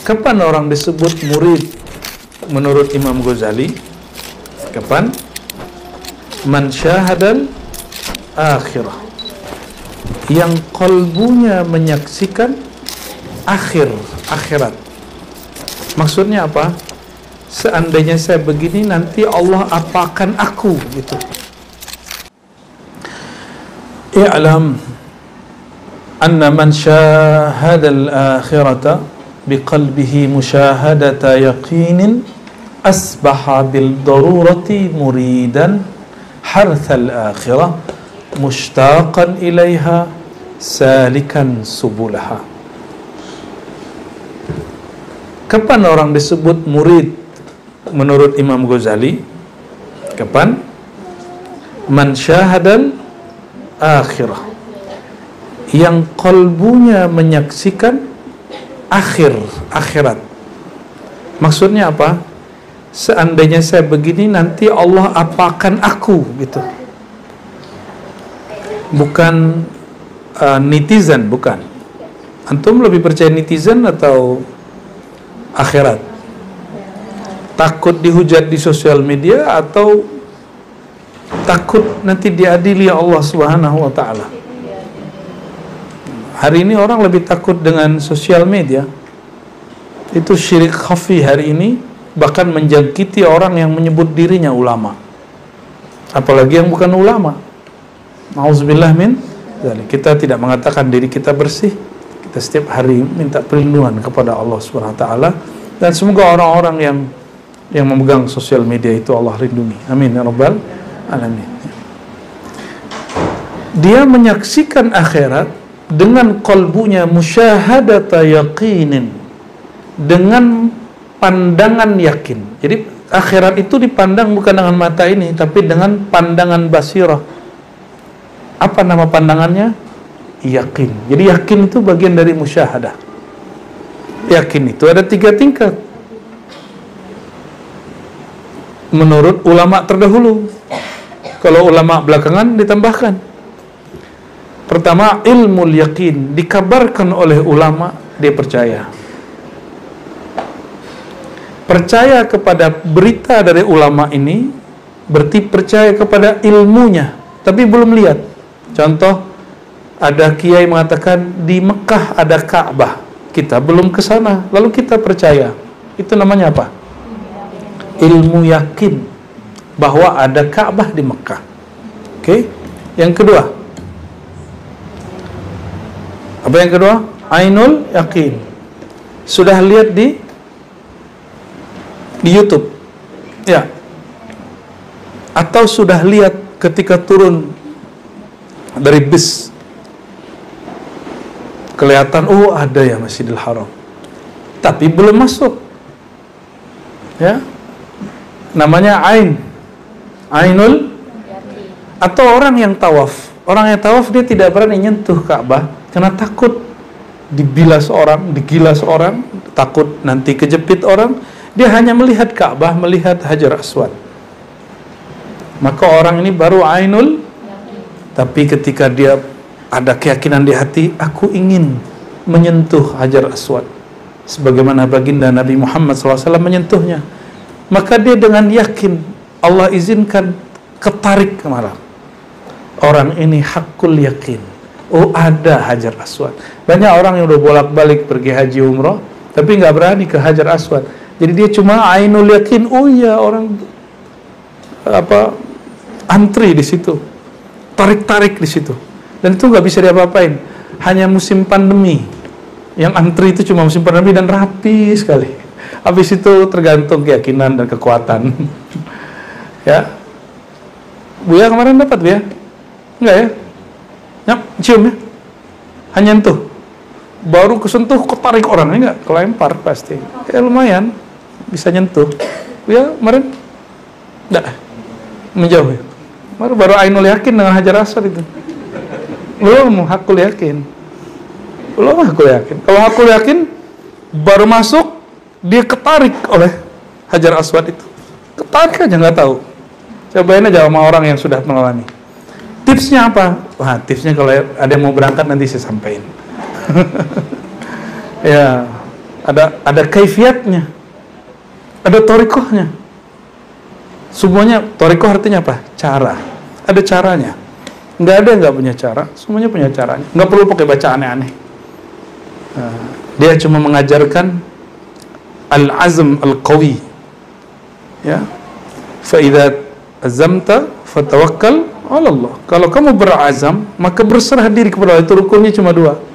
Kapan orang disebut murid menurut Imam Ghazali? Kapan? Man syahadal akhirah, yang kalbunya menyaksikan akhirat. Maksudnya apa? Seandainya saya begini, nanti Allah apakan aku, gitu. I'lam anna man syahadal akhirata biqalbihi musyahadata yaqinin asbaha bil darurati muridan harthal akhirah mushtaqan ilaiha salikan subulaha. Kapan orang disebut murid menurut Imam Ghazali? Kapan? Man syahadal akhirah, yang kalbunya menyaksikan akhirat. Maksudnya apa? Seandainya saya begini, nanti Allah apakan aku, gitu. Bukan netizen, bukan. Antum lebih percaya netizen atau akhirat? Takut dihujat di sosial media atau takut nanti diadili Allah Subhanahu wa taala? Hari ini orang lebih takut dengan sosial media. Itu syirik khafi hari ini, bahkan menjangkiti orang yang menyebut dirinya ulama, apalagi yang bukan ulama. Nauzubillah min dzalik. Kita tidak mengatakan diri kita bersih. Kita setiap hari minta perlindungan kepada Allah Subhanahu wa taala, dan semoga orang-orang yang memegang sosial media itu Allah lindungi. Amin ya rabbal alamin. Dia menyaksikan akhirat dengan kalbunya musyahadata yaqinin, dengan pandangan yakin. Jadi akhirat itu dipandang bukan dengan mata ini, tapi dengan pandangan basirah. Apa nama pandangannya? Yakin. Jadi yakin itu bagian dari musyahadah. Yakin itu ada 3 tingkat menurut ulama terdahulu. Kalau ulama belakangan ditambahkan. Pertama, ilmul yakin, dikabarkan oleh ulama, dia percaya. Percaya kepada berita dari ulama ini berarti percaya kepada ilmunya, tapi belum lihat. Contoh, ada kiai mengatakan di Mekah ada Ka'bah, kita belum ke sana, lalu kita percaya. Itu namanya apa? Ilmu yakin bahwa ada Ka'bah di Mekah. Oke? Yang kedua, apa yang kedua? Ainul yakin. Sudah lihat di YouTube, ya, atau sudah lihat ketika turun dari bis, kelihatan, oh ada ya Masjidil Haram, tapi belum masuk, ya, namanya ainul. Atau orang yang tawaf dia tidak berani nyentuh Ka'bah karena takut dibilas orang, digilas orang, takut nanti kejepit orang. Dia hanya melihat Ka'bah, melihat Hajar Aswad. Maka orang ini baru ainul, tapi ketika dia ada keyakinan di hati, aku ingin menyentuh Hajar Aswad sebagaimana baginda Nabi Muhammad SAW menyentuhnya, maka dia dengan yakin Allah izinkan ketarik kemana. Orang ini hakul yakin, oh ada Hajar Aswad. Banyak orang yang udah bolak-balik pergi haji umrah tapi nggak berani ke Hajar Aswad. Jadi dia cuma ainul yakin, oh iya orang antri di situ, tarik-tarik di situ, dan itu nggak bisa diapa-apain. Hanya musim pandemi yang antri itu cuma musim pandemi dan rapi sekali. Habis itu tergantung keyakinan dan kekuatan. Ya, Buya kemarin dapat Buya? Enggak ya? Nyap, cium ya? Hanya nyentuh. Baru kesentuh ketarik orang, enggak? Kelempar pasti. Ya lumayan. Bisa nyentuh. Ya kemarin enggak menjauh ya. Baru ainul yakin dengan Hajar Aswad itu. Belum hakul yakin. Kalau hakul yakin baru masuk, dia ketarik oleh Hajar Aswad itu. Ketarik aja nggak tahu. Cobain aja sama orang yang sudah mengalami. Tipsnya apa? Wah, tipsnya kalau ada yang mau berangkat nanti saya sampaikan. Ya, Ada kaifiatnya, ada torikohnya. Semuanya torikoh artinya apa? Cara. Ada caranya. Nggak ada yang nggak punya cara. Semuanya punya caranya. Nggak perlu pakai baca aneh-aneh. Dia cuma mengajarkan al-azm al-qawi. Ya. Fa idza azamta fatawakkal 'ala Allah. Kalau kamu berazam, maka berserah diri kepada Allah. Itu rukunnya cuma 2.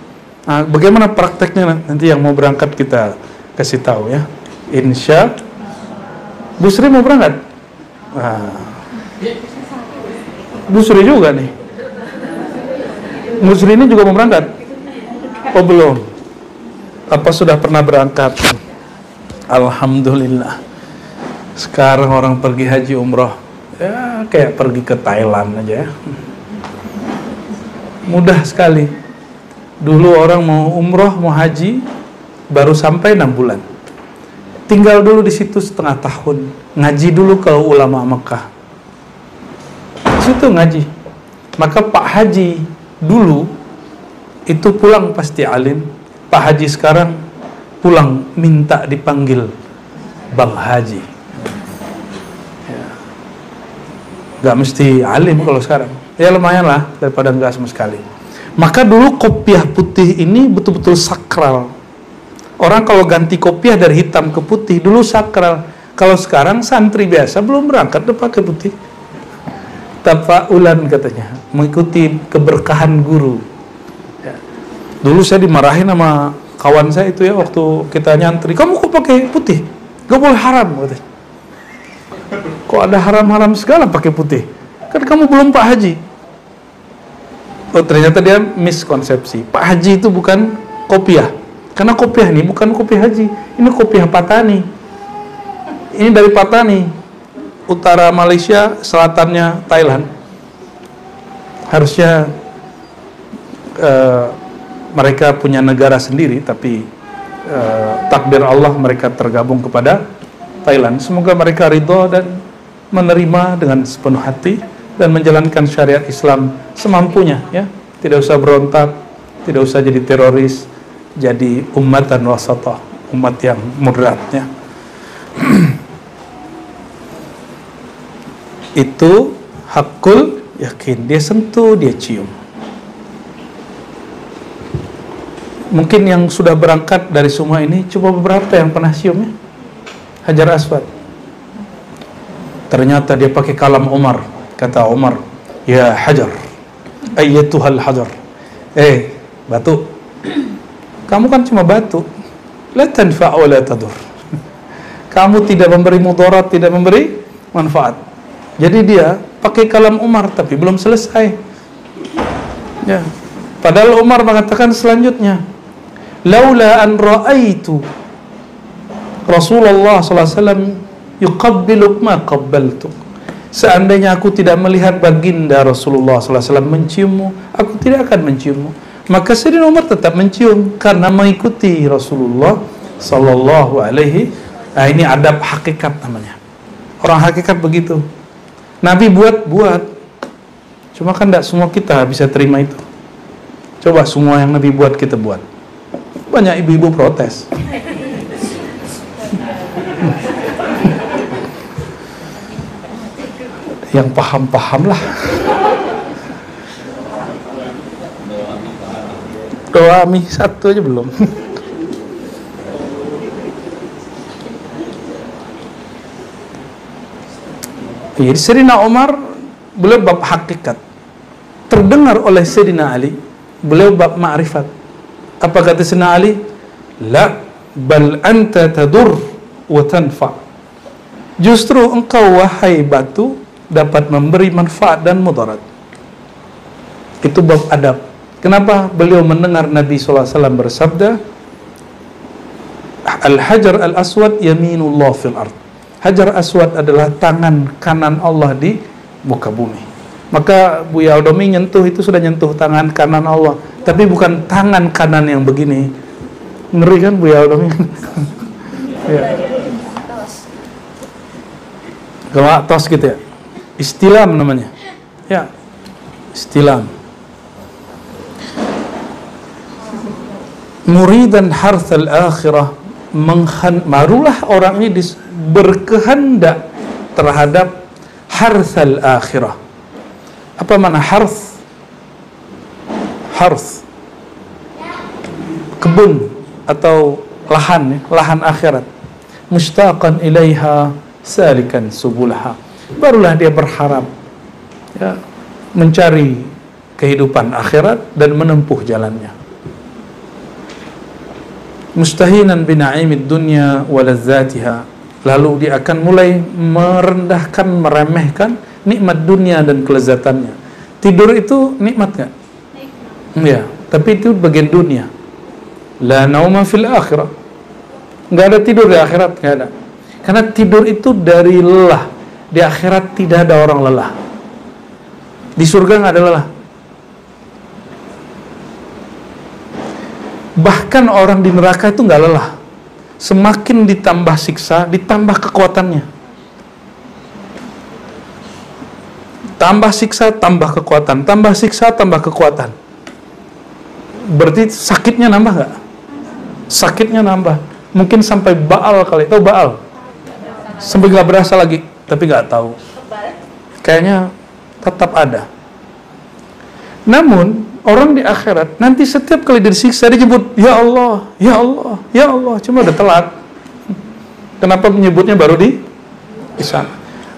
Nah, bagaimana prakteknya nanti yang mau berangkat kita kasih tahu ya. Insya Bu Sri mau berangkat? Bu Sri juga nih. Bu Sri ini juga mau berangkat? Oh belum. Apa sudah pernah berangkat? Alhamdulillah. Sekarang orang pergi haji umroh ya kayak pergi ke Thailand aja ya. Mudah sekali. Dulu orang mau umroh, mau haji baru sampai 6 bulan. Tinggal dulu di situ setengah tahun. Ngaji dulu ke ulama Mekah. Di situ ngaji. Maka Pak Haji dulu itu pulang pasti alim. Pak Haji sekarang pulang minta dipanggil Bang Haji. Gak mesti alim kalau sekarang. Ya lumayan lah daripada enggak sama sekali. Maka dulu kopiah putih ini betul-betul sakral. Orang kalau ganti kopiah dari hitam ke putih dulu sakral. Kalau sekarang santri biasa belum berangkat udah pakai putih. Tafaulan katanya, mengikuti keberkahan guru. Ya. Dulu saya dimarahin sama kawan saya itu ya waktu kita nyantri. Kamu kok pakai putih? Gak boleh haram katanya. Kok ada haram-haram segala pakai putih? Kan kamu belum Pak Haji. Oh ternyata dia miskonsepsi. Pak Haji itu bukan kopiah. Karena kopiah ini bukan kopiah haji. Ini kopiah Patani. Ini dari Patani. Utara Malaysia, selatannya Thailand. Harusnya mereka punya negara sendiri, tapi takdir Allah mereka tergabung kepada Thailand. Semoga mereka ridho dan menerima dengan sepenuh hati dan menjalankan syariat Islam semampunya ya. Tidak usah berontak, tidak usah jadi teroris, jadi ummatan wasatah, umat yang moderatnya. Itu hakul yakin. Dia sentuh, dia cium. Mungkin yang sudah berangkat dari semua ini coba beberapa yang pernah cium ya. Hajar Aswad. Ternyata dia pakai kalam Umar. Kata Umar, ya Hajar, ayyatuhal Hajar. Batu. Kamu kan cuma batu. La tanfa' wa la tadur. Kamu tidak memberi mudarat, tidak memberi manfaat. Jadi dia pakai kalam Umar tapi belum selesai. Ya. Padahal Umar mengatakan selanjutnya, laula an ra'aitu Rasulullah sallallahu alaihi wasallam yuqabbiluk ma qabbaltuk. Seandainya aku tidak melihat baginda Rasulullah sallallahu alaihi wasallam menciummu, aku tidak akan menciummu. Maka Sayyidina Umar tetap mencium karena mengikuti Rasulullah sallallahu alaihi. Nah, ini adab hakikat namanya. Orang hakikat begitu. Nabi buat. Cuma kan tidak semua kita bisa terima itu. Coba semua yang Nabi buat kita buat. Banyak ibu-ibu protes. Yang paham-paham lah. Doa mie satu aja belum. Jadi Sayyidina Umar beliau bab hakikat, terdengar oleh Sayyidina Ali beliau bab ma'rifat. Apa kata Sayyidina Ali? La bal anta tadur wa tanfa. Justru engkau wahai batu dapat memberi manfaat dan mudarat. Itu bab adab. Kenapa beliau mendengar Nabi SAW bersabda, Al-Hajar Al-Aswad yaminullah fil ard. Hajar Aswad adalah tangan kanan Allah di muka bumi. Maka Buya Aldomi nyentuh itu sudah nyentuh tangan kanan Allah, tapi bukan tangan kanan yang begini. Ngeri kan Buya Aldomi? Ya. Kalau tos gitu ya. Istilam namanya. Ya. Istilam. Muridan harthal akhirah barulah orang ini berkehendak terhadap harthal akhirah. Apa makna harth? Harth, kebun atau lahan, ya, lahan akhirat. Mushtaqan ilaiha salikan subulaha. Barulah dia berharap, ya, mencari kehidupan akhirat dan menempuh jalannya. Mustahinan bina'imid dunya wa ladzatiha. Lalu dia akan mulai merendahkan, meremehkan nikmat dunia dan kelezatannya. Tidur itu nikmat nggak? Ya, tapi itu bagian dunia. La nauma fil akhirah. Nggak ada tidur di akhirat, nggak ada. Karena tidur itu dari lelah. Di akhirat tidak ada orang lelah. Di surga nggak ada lelah. Bahkan orang di neraka itu nggak lelah. Semakin ditambah siksa, ditambah kekuatannya. Tambah siksa, tambah kekuatan. Tambah siksa, tambah kekuatan. Berarti sakitnya nambah nggak? Sakitnya nambah. Mungkin sampai baal kali. Tahu baal? Sampai nggak berasa lagi. Tapi nggak tahu. Kayaknya tetap ada. Namun orang di akhirat nanti setiap kali disiksa disebut ya Allah, ya Allah, ya Allah. Cuma udah telat. Kenapa menyebutnya baru di sana?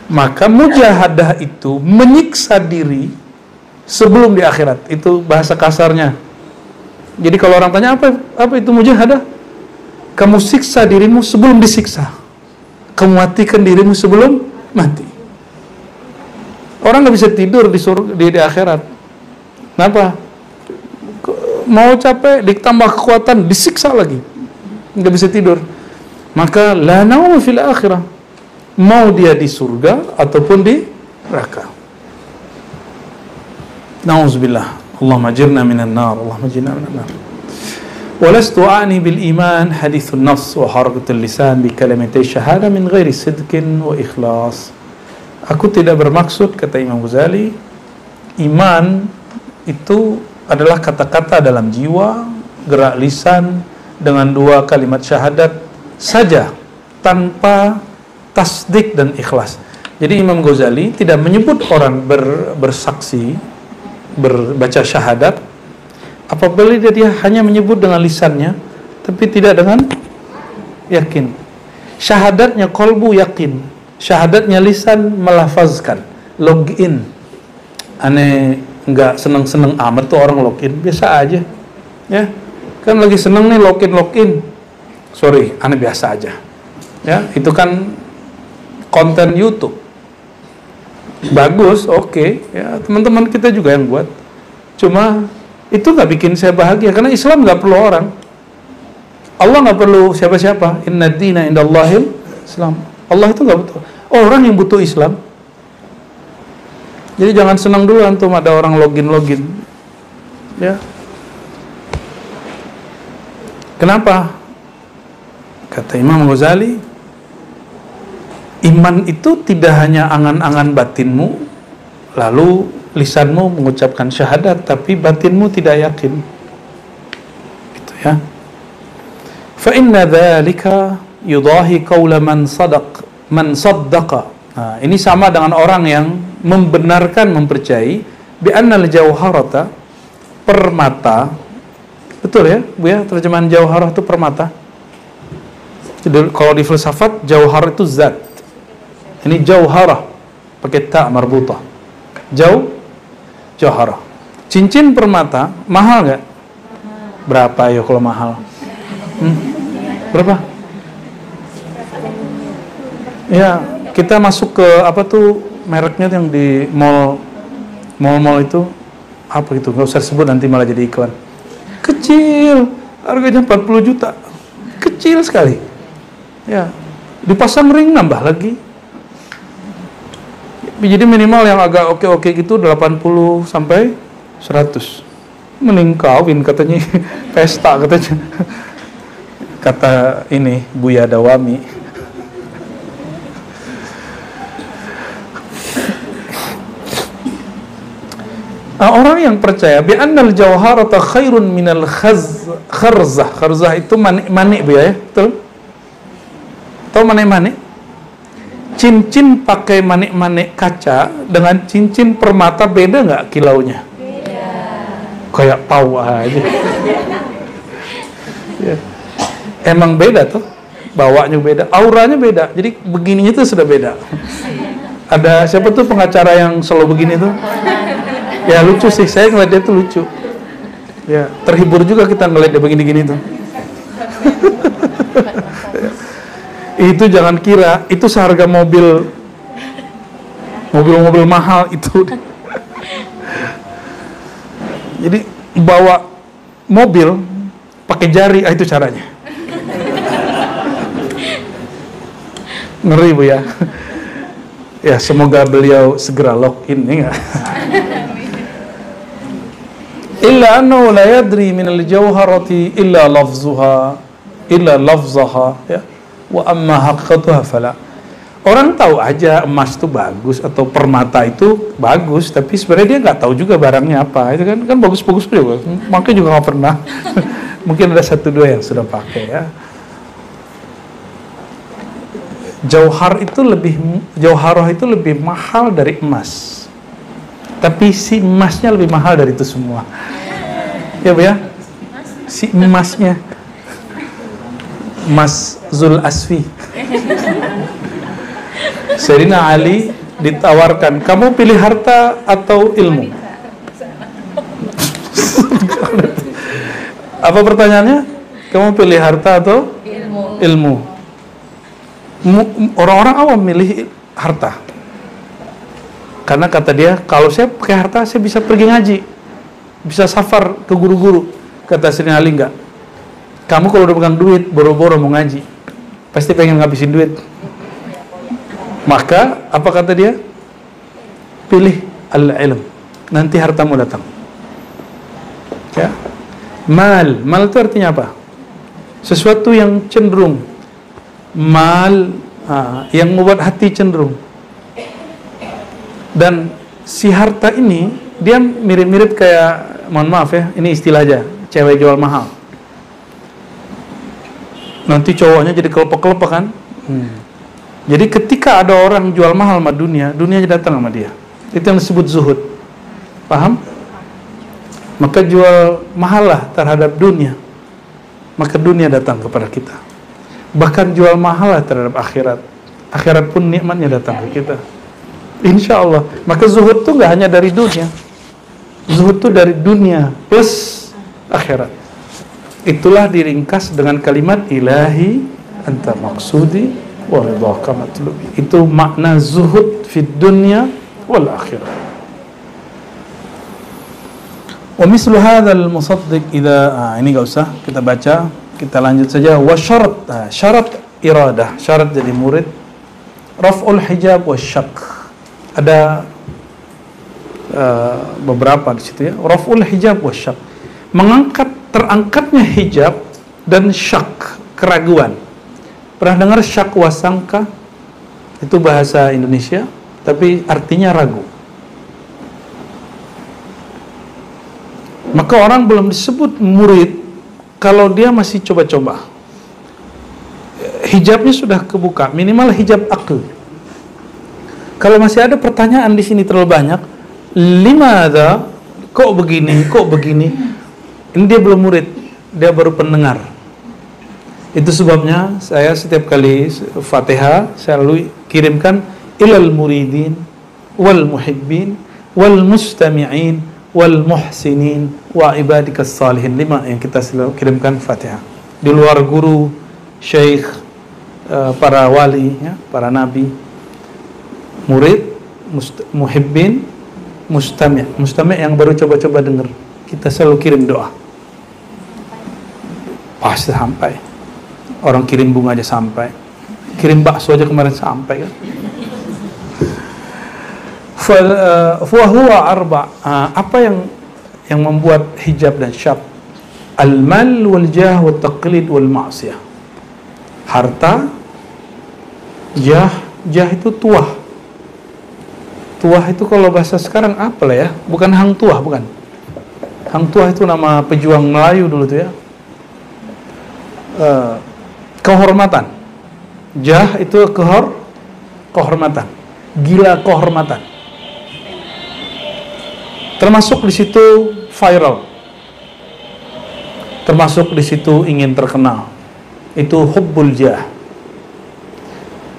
Maka mujahadah itu menyiksa diri sebelum di akhirat. Itu bahasa kasarnya. Jadi kalau orang tanya apa itu mujahadah? Kamu siksa dirimu sebelum disiksa. Kamu matikan dirimu sebelum mati. Orang nggak bisa tidur di akhirat. Kenapa? Mau capek, ditambah kekuatan, disiksa lagi, nggak bisa tidur. Maka la naum fil akhirah, mau dia di surga ataupun di neraka. Nauzubillah, Allahumma ajirna minan nar, Allahumma ajirna minan nar. Walastu a'ni bil iman hadithun nafs wa harakatul lisan bi kalimatay syahada min ghairi sidqin wa ikhlas. Aku tidak bermaksud, kata Imam Ghazali, iman itu adalah kata-kata dalam jiwa, gerak lisan dengan 2 kalimat syahadat saja tanpa tasdik dan ikhlas. Jadi Imam Ghazali tidak menyebut orang bersaksi, berbaca syahadat apabila dia hanya menyebut dengan lisannya tapi tidak dengan yakin. Syahadatnya kolbu yakin, syahadatnya lisan melafazkan, login. Aneh nggak seneng-seneng amat tuh orang login, biasa aja, ya kan lagi seneng nih login, sorry, aneh biasa aja, ya itu kan konten YouTube, bagus, oke, ya teman-teman kita juga yang buat, cuma itu nggak bikin saya bahagia, karena Islam nggak perlu orang, Allah nggak perlu siapa-siapa, inna dina indallahil Islam, Allah itu nggak butuh, orang yang butuh Islam. Jadi jangan senang dulu antum ada orang login, ya. Kenapa? Kata Imam Ghazali, iman itu tidak hanya angan-angan batinmu, lalu lisanmu mengucapkan syahadat, tapi batinmu tidak yakin. Gitu ya. Fa inna dzalika yudahi qaula man saddaqa. Nah, ini sama dengan orang yang membenarkan, mempercayai bi annal jauharata, permata. Betul ya, Bu ya, terjemahan jauharah itu permata. Jadi, kalau di filsafat jauhar itu zat. Ini jauharah pakai ta marbutah. Jauharah. Cincin permata mahal nggak? Berapa ya kalau mahal? Berapa? Ya, kita masuk ke apa tuh mereknya yang di mall itu apa gitu, nggak usah sebut nanti malah jadi iklan. Kecil, harganya 40 juta, kecil sekali. Ya, dipasang ring nambah lagi. Jadi minimal yang agak oke gitu 80 sampai 100. Mending kawin katanya, pesta katanya. Kata ini Buya Dawami. Orang yang percaya bi annal jauharata khairun minal kharzah. Kharzah itu manik Bu ya, betul? Tahu manik-manik? Cincin pakai manik-manik kaca dengan cincin permata beda nggak kilaunya? Beda. Kayak pau aja. Ya. Emang beda tuh, bawanya beda, auranya beda. Jadi begininya tuh sudah beda. Ada siapa tuh pengacara yang selalu begini tuh? Ya lucu sih, saya ngeliat dia tuh lucu. Ya terhibur juga kita ngeliat dia begini-gini tuh. Itu jangan kira itu seharga mobil mahal itu. Jadi bawa mobil pakai jari, itu caranya. Ngeri Bu ya. Ya semoga beliau segera login ya. Illa annahu la yadri min al-jawharati illa lafzuha illa lafzaha ya. Wa amma haqiqatuha fala. Orang tahu aja emas itu bagus atau permata itu bagus, tapi sebenarnya dia nggak tahu juga barangnya apa. Itu kan bagus-bagus juga, makanya juga nggak pernah. Mungkin ada 1-2 yang sudah pakai ya. Jauharah itu lebih mahal dari emas, tapi si emasnya lebih mahal dari itu semua. Ya Bu ya, si emasnya. Mas Zul Asfi. Sayyidina Ali ditawarkan, kamu pilih harta atau ilmu? Apa pertanyaannya? Kamu pilih harta atau ilmu? Orang-orang awam milih harta. Karena kata dia, kalau saya pakai harta saya bisa pergi ngaji, bisa safar ke guru-guru. Kata Sayyidina Ali, enggak. Kamu kalau udah pegang duit, boro-boro mau ngaji, pasti pengen ngabisin duit. Maka, apa kata dia? Pilih al-ilm, nanti hartamu datang. Ya. Mal itu artinya apa? Sesuatu yang cenderung. Yang membuat hati cenderung. Dan si harta ini, dia mirip-mirip kayak, mohon maaf ya, ini istilah aja, cewek jual mahal. Nanti cowoknya jadi kelopak-kelopak kan? Jadi ketika ada orang jual mahal sama dunia, dunianya datang sama dia. Itu yang disebut zuhud. Paham? Maka jual mahal lah terhadap dunia, maka dunia datang kepada kita. Bahkan jual mahal lah terhadap akhirat, akhirat pun nikmatnya datang ke kita. Insya Allah. Maka zuhud itu nggak hanya dari dunia, zuhud itu dari dunia plus akhirat. Itulah diringkas dengan kalimat ilahi anta maksudi wa ridhaka matlubi. Itu makna zuhud fid dunya wal akhirah. Wa mislu hadzal musaddiq idza ini enggak usah kita baca, kita lanjut saja. Wa syarat, syarat iradah, syarat jadi murid, raf'ul hijab wasyak. Ada beberapa di situ ya. Raf'ul hijab wasyak, mengangkat, terangkatnya hijab dan syak, keraguan. Pernah dengar syak wasangka? Itu bahasa Indonesia, tapi artinya ragu. Maka orang belum disebut murid kalau dia masih coba-coba. Hijabnya sudah kebuka, minimal hijab akal. Kalau masih ada pertanyaan di sini terlalu banyak, limadha, kok begini, kok begini, ini dia belum murid, dia baru pendengar. Itu sebabnya saya setiap kali Fatihah saya lalu kirimkan ilal muridin wal muhibbin wal mustami'in wal muhsinin wa ibadikas salihin. 5 yang kita selalu kirimkan Fatihah. Di luar guru, syekh, para wali ya, para nabi, murid, muhibbin, mustami' yang baru coba-coba dengar, kita selalu kirim doa. Pasti sampai. Orang kirim bunga aja sampai, kirim bakso aja kemarin sampai kan. Fahuwa arba. Apa yang membuat hijab dan syab? Al-mal wal jah wal taqlid wal ma'siyah. Harta, jah itu tuah. Tuah itu kalau bahasa sekarang apa lah ya? Bukan hang tuah, bukan. Hang tuah itu nama pejuang Melayu dulu tuh ya. Kehormatan. Jah itu kehormatan, gila kehormatan. Termasuk di situ viral, termasuk di situ ingin terkenal. Itu hubbul jah.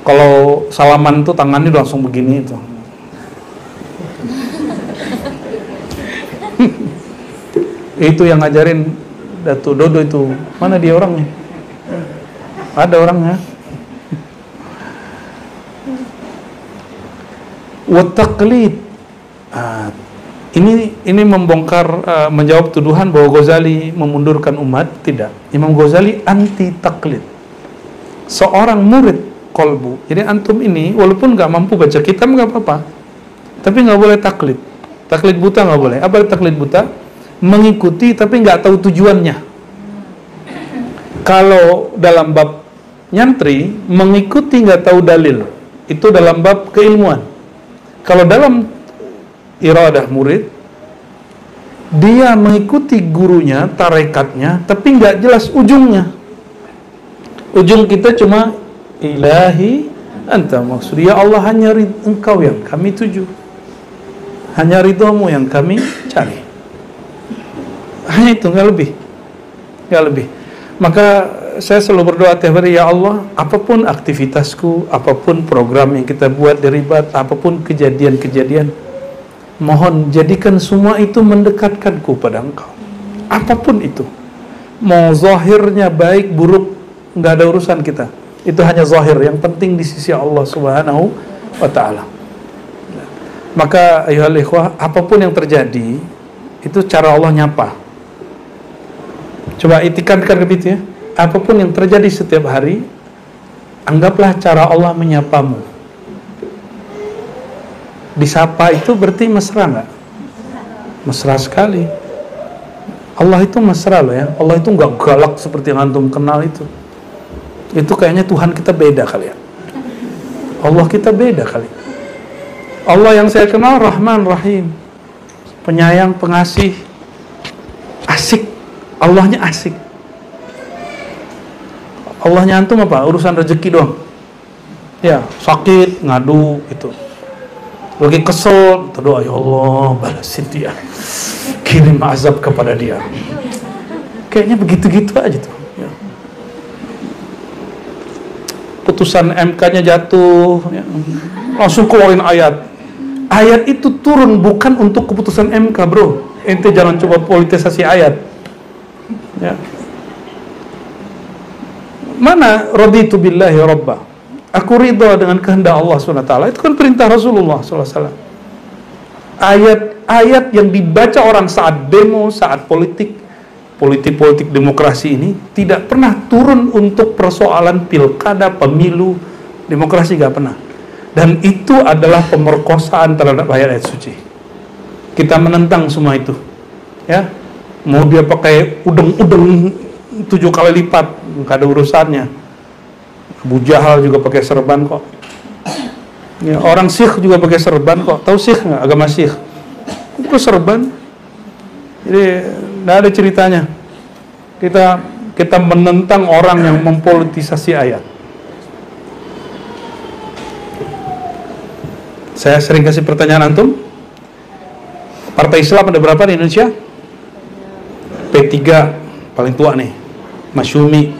Kalau salaman tuh tangannya langsung begini itu. Itu yang ngajarin Datu Dodo itu. Mana dia orangnya? Ada orangnya. Wa taqlid. Ini membongkar, menjawab tuduhan bahwa Ghazali memundurkan umat. Tidak. Imam Ghazali anti taklid. Seorang murid kolbu. Jadi antum ini walaupun nggak mampu baca kitab nggak apa-apa, tapi nggak boleh taklid. Taklid buta nggak boleh. Apa taklid buta? Mengikuti tapi nggak tahu tujuannya. Kalau dalam bab nyantri, mengikuti nggak tahu dalil, itu dalam bab keilmuan. Kalau dalam iradah murid, dia mengikuti gurunya, tarekatnya, tapi nggak jelas ujungnya. Ujung kita cuma ilahi anta, maksud ya Allah, hanya engkau yang kami tuju, hanya ridhamu yang kami cari. Hanya itu, nggak lebih, nggak lebih. Maka saya selalu berdoa tiap hari, ya Allah, apapun aktivitasku, apapun program yang kita buat di Ribat, apapun kejadian-kejadian, mohon jadikan semua itu mendekatkanku pada engkau. Apapun itu, mau zahirnya baik buruk, nggak ada urusan kita. Itu hanya zahir, yang penting di sisi Allah Subhanahu wa ta'ala. Maka ayuhal ikhwah, apapun yang terjadi, itu cara Allah nyapa. Coba itikankan gitu ya. Apapun yang terjadi setiap hari, anggaplah cara Allah menyapamu. Disapa itu berarti mesra nggak? Mesra sekali. Allah itu mesra loh ya. Allah itu nggak galak seperti yang antum kenal itu. Itu kayaknya Tuhan kita beda kali ya. Allah kita beda kali. Allah yang saya kenal Rahman Rahim, penyayang, pengasih, asik. Allahnya asik. Allahnya antum apa? Urusan rezeki doang. Ya, sakit, ngadu itu. Lagi kesel, berdoa, ya Allah, balasin dia, kirim azab kepada dia. Kayaknya begitu-gitu aja tuh. Ya. Putusan MK-nya jatuh, ya. Langsung keluarin ayat. Ayat itu turun bukan untuk keputusan MK, bro. Ente jangan coba politisasi ayat. Ya. Mana raditu billahi rabba, aku ridha dengan kehendak Allah SWT. Itu kan perintah Rasulullah SAW. Ayat-ayat yang dibaca orang saat demo, saat politik demokrasi ini tidak pernah turun untuk persoalan pilkada, pemilu, demokrasi, gak pernah. Dan itu adalah pemerkosaan terhadap ayat-ayat suci. Kita menentang semua itu. Ya, mau dia pakai udeng-udeng 7 kali lipat, nggak ada urusannya. Abu Jahal juga pakai serban kok. Ya, orang Sikh juga pakai serban kok. Tahu Sikh nggak? Agama Sikh. Kok serban? Jadi nggak ada ceritanya. Kita menentang orang yang mempolitisasi ayat. Saya sering kasih pertanyaan antum. Partai Islam ada berapa di Indonesia? P3 paling tua nih, Masyumi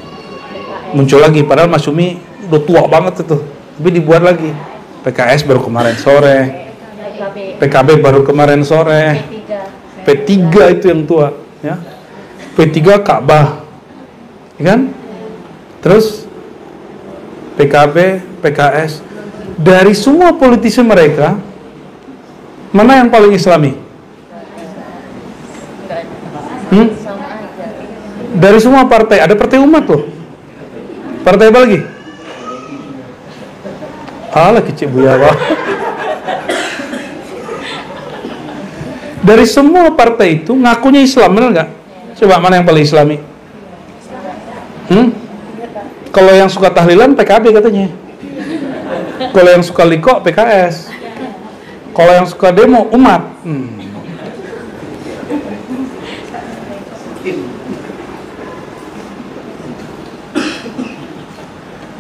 muncul lagi, padahal Masyumi udah tua banget itu, tapi dibuat lagi. PKS baru kemarin sore, PKB baru kemarin sore, P3 itu yang tua, ya. P3 Ka'bah, ya kan? Terus PKB, PKS, dari semua politisi mereka, mana yang paling Islami? Dari semua partai, ada partai umat loh. Partai apa lagi? Alah kecil buya. Dari semua partai itu ngakunya Islam, benar nggak? Coba mana yang paling Islami? Kalau yang suka tahlilan PKB katanya. Kalau yang suka liko PKS. Kalau yang suka demo umat.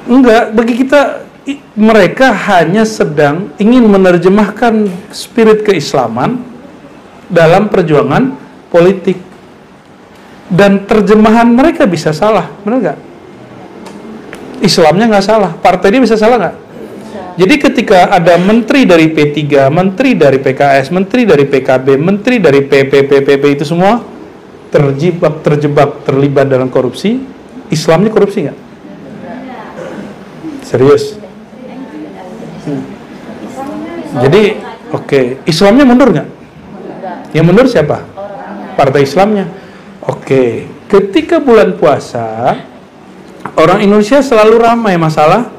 Enggak, bagi kita mereka hanya sedang ingin menerjemahkan spirit keislaman dalam perjuangan politik. Dan terjemahan mereka bisa salah, benar nggak? Islamnya nggak salah, partai dia bisa salah nggak? Jadi ketika ada menteri dari P3, menteri dari PKS, menteri dari PKB, menteri dari PP itu semua terjebak, terlibat dalam korupsi, Islamnya korupsi nggak? Serius? Jadi, oke, Islamnya mundur nggak? Yang mundur siapa? Partai Islamnya. Oke, ketika bulan puasa, orang Indonesia selalu ramai masalah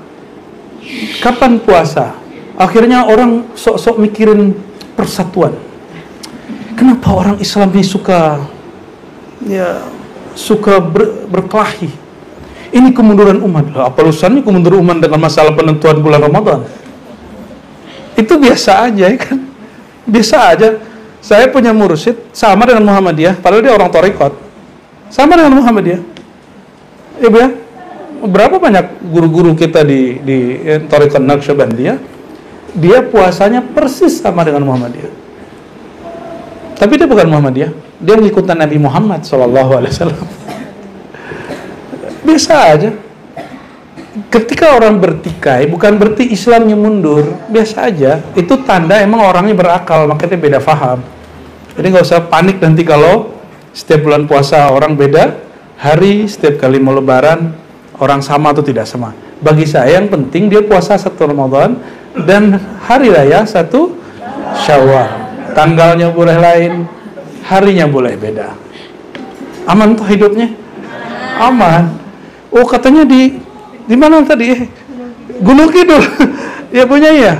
kapan puasa. Akhirnya orang sok-sok mikirin persatuan. Kenapa orang Islam ini suka berkelahi? Ini kemunduran umat. Apa urusannya kemunduran umat dengan masalah penentuan bulan Ramadan? Itu biasa aja, ya kan? Biasa aja. Saya punya mursyid sama dengan Muhammadiyah, padahal dia orang Thariqat. Sama dengan Muhammadiyah. Ibu ya, berapa banyak guru-guru kita di Thariqat Naqsyabandiyah, dia puasanya persis sama dengan Muhammadiyah. Tapi dia bukan Muhammadiyah, dia mengikuti Nabi Muhammad SAW. Biasa aja. Ketika orang bertikai, bukan berarti Islamnya mundur, biasa aja. Itu tanda emang orangnya berakal, makanya beda faham. Jadi nggak usah panik nanti kalau setiap bulan puasa orang beda hari, setiap kali mau lebaran orang sama atau tidak sama. Bagi saya yang penting dia puasa 1 Ramadan dan hari raya 1 Syawal. Tanggalnya boleh lain, harinya boleh beda. Aman tuh hidupnya? Aman. Oh katanya di mana tadi? Gunung Kidul. Ya punya ya.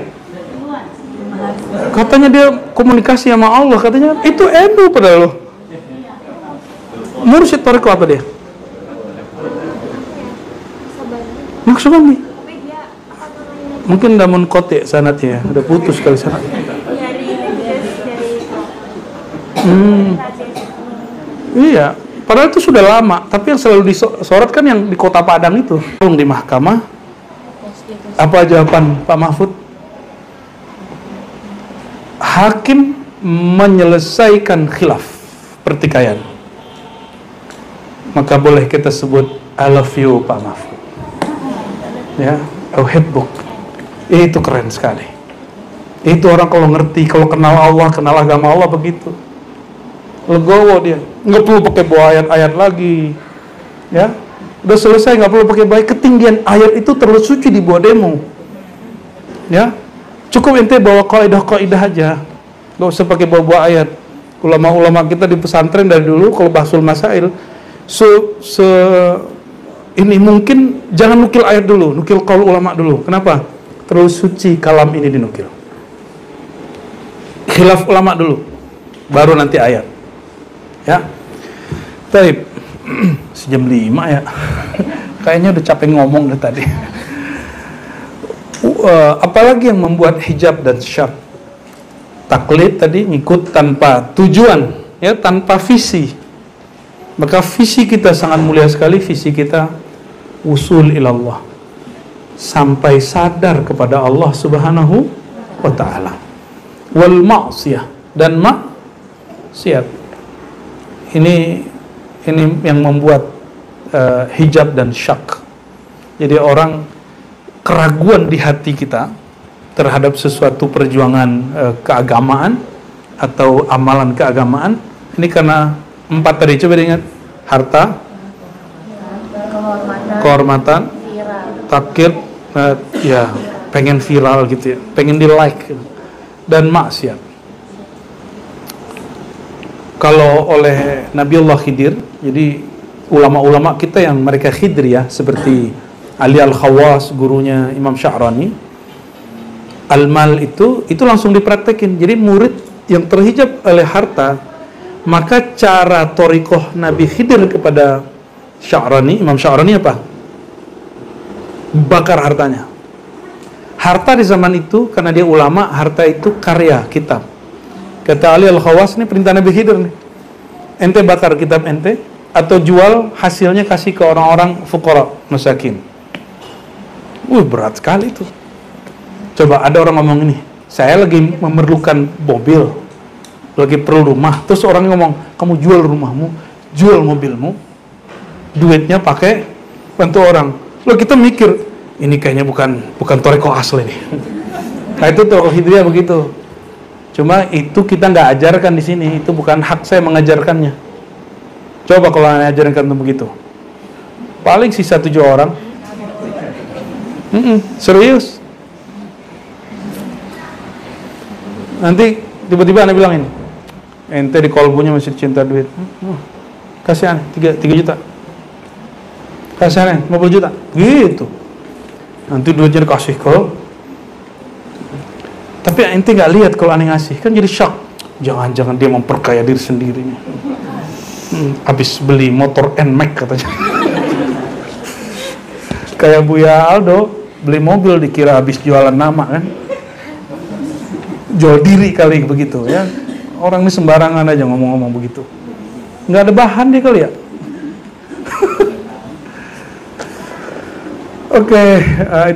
Katanya dia komunikasi sama Allah, katanya itu NU padahal loh. Mursyid Thariqah apa dia? Naqsyabandi. Mungkin udah menkotek sanatnya, udah putus kali sanat. Iya, padahal itu sudah lama, tapi yang selalu disorot kan yang di Kota Padang itu. Di mahkamah, apa jawaban Pak Mahfud? Hakim menyelesaikan khilaf pertikaian, maka boleh kita sebut I love you Pak Mahfud. Ya, auhibbuk. Itu keren sekali. Itu orang kalau ngerti, kalau kenal Allah, kenal agama Allah begitu. Legowo dia, nggak perlu pakai bawa ayat-ayat lagi, ya. Udah selesai, nggak perlu pakai baik. Ketinggian ayat itu terlalu suci dibawa demo, ya. Cukup ente bawa kaidah-kaidah aja, nggak usah pakai bawa ayat. Ulama-ulama kita di pesantren dari dulu kalau bahsul masail, ini mungkin jangan nukil ayat dulu, nukil qaul ulama dulu. Kenapa? Terlalu suci kalam ini dinukil. Khilaf ulama dulu, baru nanti ayat. Ya, baik. Sejam 5 ya. Kayaknya udah capek ngomong dari tadi. Apalagi yang membuat hijab dan syarq? Taklid tadi, ngikut tanpa tujuan, ya, tanpa visi. Maka visi kita sangat mulia sekali. Visi kita usul ilallah, sampai sadar kepada Allah Subhanahu wa ta'ala. Wal ma'siyah, dan maksiat. Ini yang membuat hijab dan syak. Jadi orang keraguan di hati kita terhadap sesuatu perjuangan keagamaan atau amalan keagamaan, ini karena 4 tadi. Coba ingat: harta, kehormatan, takir, ya pengen viral gitu ya, pengen di like, dan maksiat. Kalau oleh Nabiullah Khidir, jadi ulama-ulama kita yang mereka Khidriyah seperti Ali Al-Khawas, gurunya Imam Sya'rani, al-mal itu langsung dipraktekin. Jadi murid yang terhijab oleh harta, maka cara thariqah Nabi Khidir kepada Sya'rani, Imam Sya'rani apa? Bakar hartanya. Harta di zaman itu, karena dia ulama, harta itu karya, kitab. Kata Ali Al-Khawas, ini perintah Nabi Khidir nih. Ente bakar kitab ente, atau jual hasilnya kasih ke orang-orang fuqara, masakin. Berat sekali itu. Coba ada orang ngomong ini, saya lagi memerlukan mobil, lagi perlu rumah, terus orang ngomong, kamu jual rumahmu, jual mobilmu, duitnya pakai bantu orang. Lo kita mikir, ini kayaknya bukan toreko asli nih. Nah itu toreko hidriyah begitu. Cuma itu kita nggak ajarkan di sini, itu bukan hak saya mengajarkannya. Coba kalau anda ajarkan itu begitu, paling sisa 7 orang. Serius. Nanti tiba-tiba anda bilang ini, ente di kolbunya masih cinta duit, kasih aneh 3 juta, kasih aneh 50 juta, gitu. Nanti duitnya dikasih ke, tapi ente nggak lihat kalau aneh ngasih, kan jadi shock. Jangan-jangan dia memperkaya diri sendirinya. Habis beli motor NMAX katanya. Kayak Buya Aldo beli mobil dikira habis jualan nama kan, jual diri kali begitu ya. Orang ini sembarangan aja ngomong-ngomong begitu, nggak ada bahan dia kali ya. Oke,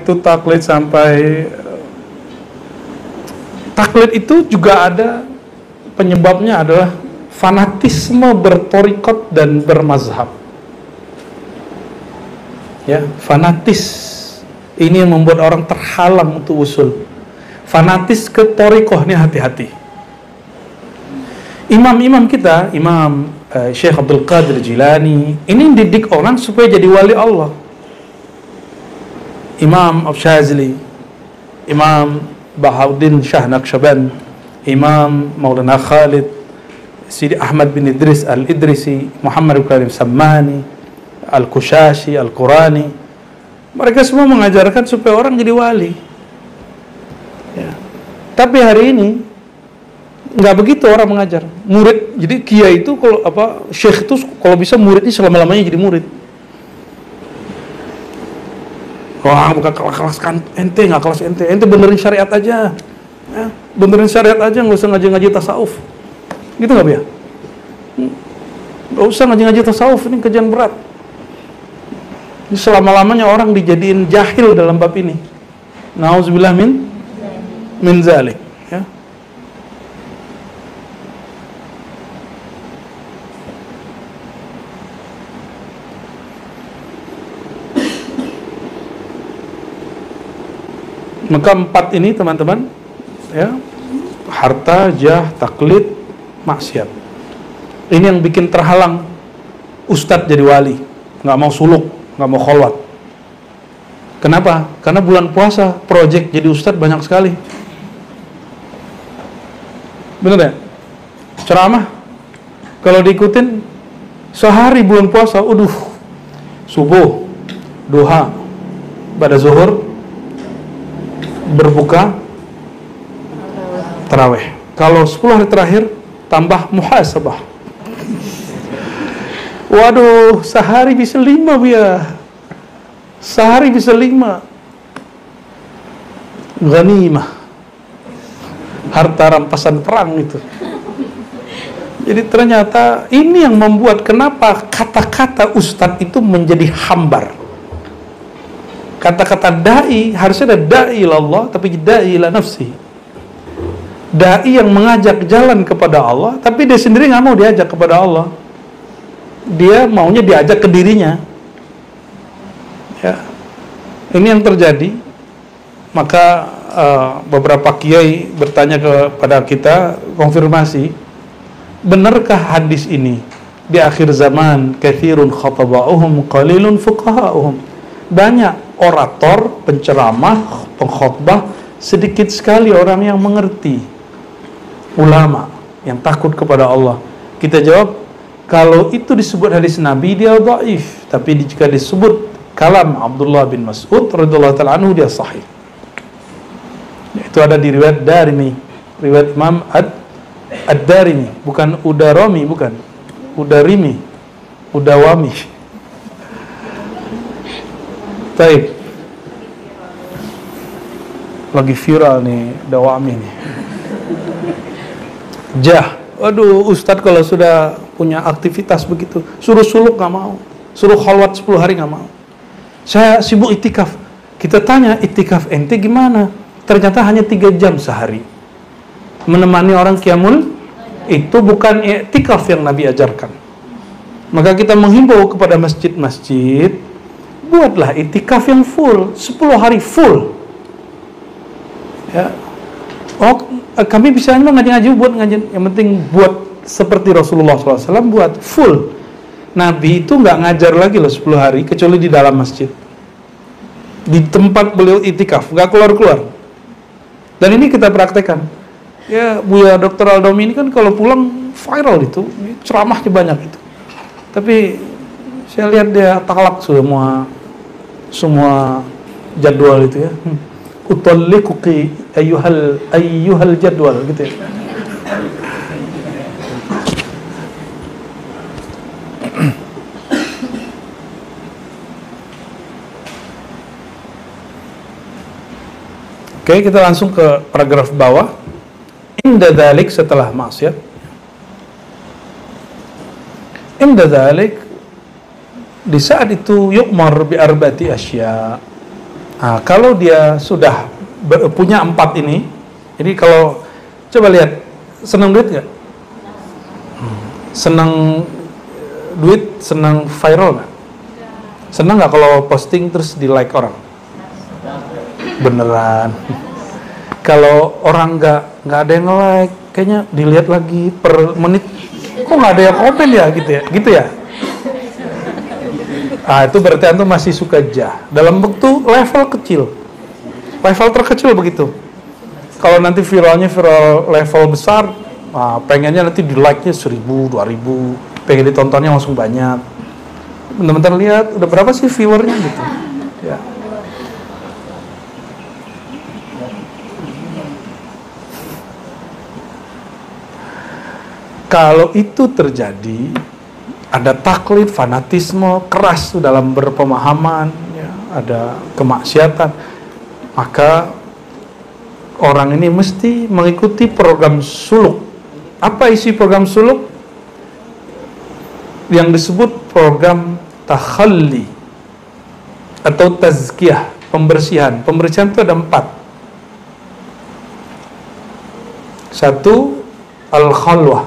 itu taklid sampai taklid itu juga ada penyebabnya adalah fanatisme bertorikot dan bermazhab. Ya, fanatis ini yang membuat orang terhalang untuk usul. Fanatis ke torikoh ini hati-hati. Imam-imam kita, Imam Syekh Abdul Qadir Jilani, ini didik orang supaya jadi wali Allah. Imam Syazili, Imam Bahauddin Shah Naqsyaband, Imam Maulana Khalid, Sidi Ahmad bin Idris Al-Idrisi, Muhammad Karim Sammani, Al-Kushashi, Al-Qurani, mereka semua mengajarkan supaya orang jadi wali ya. Tapi hari ini nggak begitu orang mengajar. Murid, jadi kiai itu kalau syekh itu kalau bisa muridnya selama-lamanya jadi murid. Wah, bukan kelas kan ente, nggak kelas ente benerin syariat aja ya. Benerin syariat aja, nggak usah ngaji-ngaji tasawuf gitu, nggak ya? Nggak usah ngaji-ngaji tasawuf, ini kerjaan berat. Selama-lamanya orang dijadiin jahil dalam bab ini. Nauzubillah min zalik ya. Maka 4 ini teman-teman ya, harta, jah, taklid, maksiat. Ini yang bikin terhalang ustadz jadi wali, nggak mau suluk, nggak mau kholwat. Kenapa? Karena bulan puasa project jadi ustadz banyak sekali. Bener ya? Ceramah kalau diikutin sehari bulan puasa, subuh, duha, pada zuhur, berbuka, tarawih. Kalau 10 hari terakhir tambah muhasabah. Waduh, sehari bisa 5 ya. Sehari bisa 5. Ghanimah, harta rampasan perang itu. Jadi ternyata ini yang membuat kenapa kata-kata ustadz itu menjadi hambar. Kata-kata da'i, harusnya ada da'i ilallah, tapi da'i ila nafsi. Da'i yang mengajak jalan kepada Allah, tapi dia sendiri nggak mau diajak kepada Allah. Dia maunya diajak ke dirinya. Ya. Ini yang terjadi. Maka beberapa kiai bertanya kepada kita, konfirmasi, benarkah hadis ini? Di akhir zaman, katsirun khataba'uhum qalilun fuqaha'uhum. Banyak orator, penceramah, pengkhotbah, sedikit sekali orang yang mengerti. Ulama yang takut kepada Allah. Kita jawab, kalau itu disebut hadis Nabi dia dhaif, tapi jika disebut kalam Abdullah bin Mas'ud radhiyallahu ta'ala anhu dia sahih. Itu ada di riwayat Darimi, riwayat Imam Ad-Darimi, bukan Udarami, bukan Udarimi, Udawami. Taib. Lagi viral nih Dawami nih. Jah. Waduh, ustadz kalau sudah punya aktivitas begitu, suruh suluk nggak mau, suruh khalwat 10 hari nggak mau. Saya sibuk itikaf. Kita tanya, iktikaf ente gimana? Ternyata hanya 3 jam sehari. Menemani orang qiyamul, itu bukan iktikaf yang Nabi ajarkan. Maka kita menghimbau kepada masjid-masjid, buatlah iktikaf yang full, 10 hari full. Ya. Oh, kami bisa ngaji-ngaji, buat ngaji. Yang penting buat seperti Rasulullah SAW, buat full. Nabi itu nggak ngajar lagi loh 10 hari, kecuali di dalam masjid. Di tempat beliau iktikaf, nggak keluar-keluar. Dan ini kita praktekkan. Ya, Buya Dr. Aldomi ini kan kalau pulang viral itu, ceramahnya banyak itu. Tapi saya lihat dia taklak semua jadwal itu ya. Utallikuki ayyuhal jadwal gitu ya. Oke, kita langsung ke paragraf bawah. Inda dzalik, setelah maksiat. Inda dzalik, di saat itu yu'mar bi arba'ati asya. Nah, kalau dia sudah punya 4 ini, jadi kalau coba lihat, senang duit nggak? Senang duit, senang viral nggak? Senang nggak kalau posting terus di like orang? Beneran. Kalau orang nggak ada yang like, kayaknya dilihat lagi per menit, kok nggak ada yang komen ya, gitu ya. Ah, itu berarti antum masih suka jah dalam bentuk level kecil, level terkecil begitu. Kalau nanti viralnya viral level besar, pengennya nanti di like-nya 1000, 2000, pengen ditontonnya langsung banyak. Bentar-bentar lihat udah berapa sih viewernya gitu ya. Kalau itu terjadi, ada taklid, fanatisme, keras dalam berpemahaman, ya, ada kemaksiatan, maka orang ini mesti mengikuti program suluk. Apa isi program suluk? Yang disebut program takhalli atau tazkiyah, pembersihan. Pembersihan itu ada 4. 1, al-khalwah.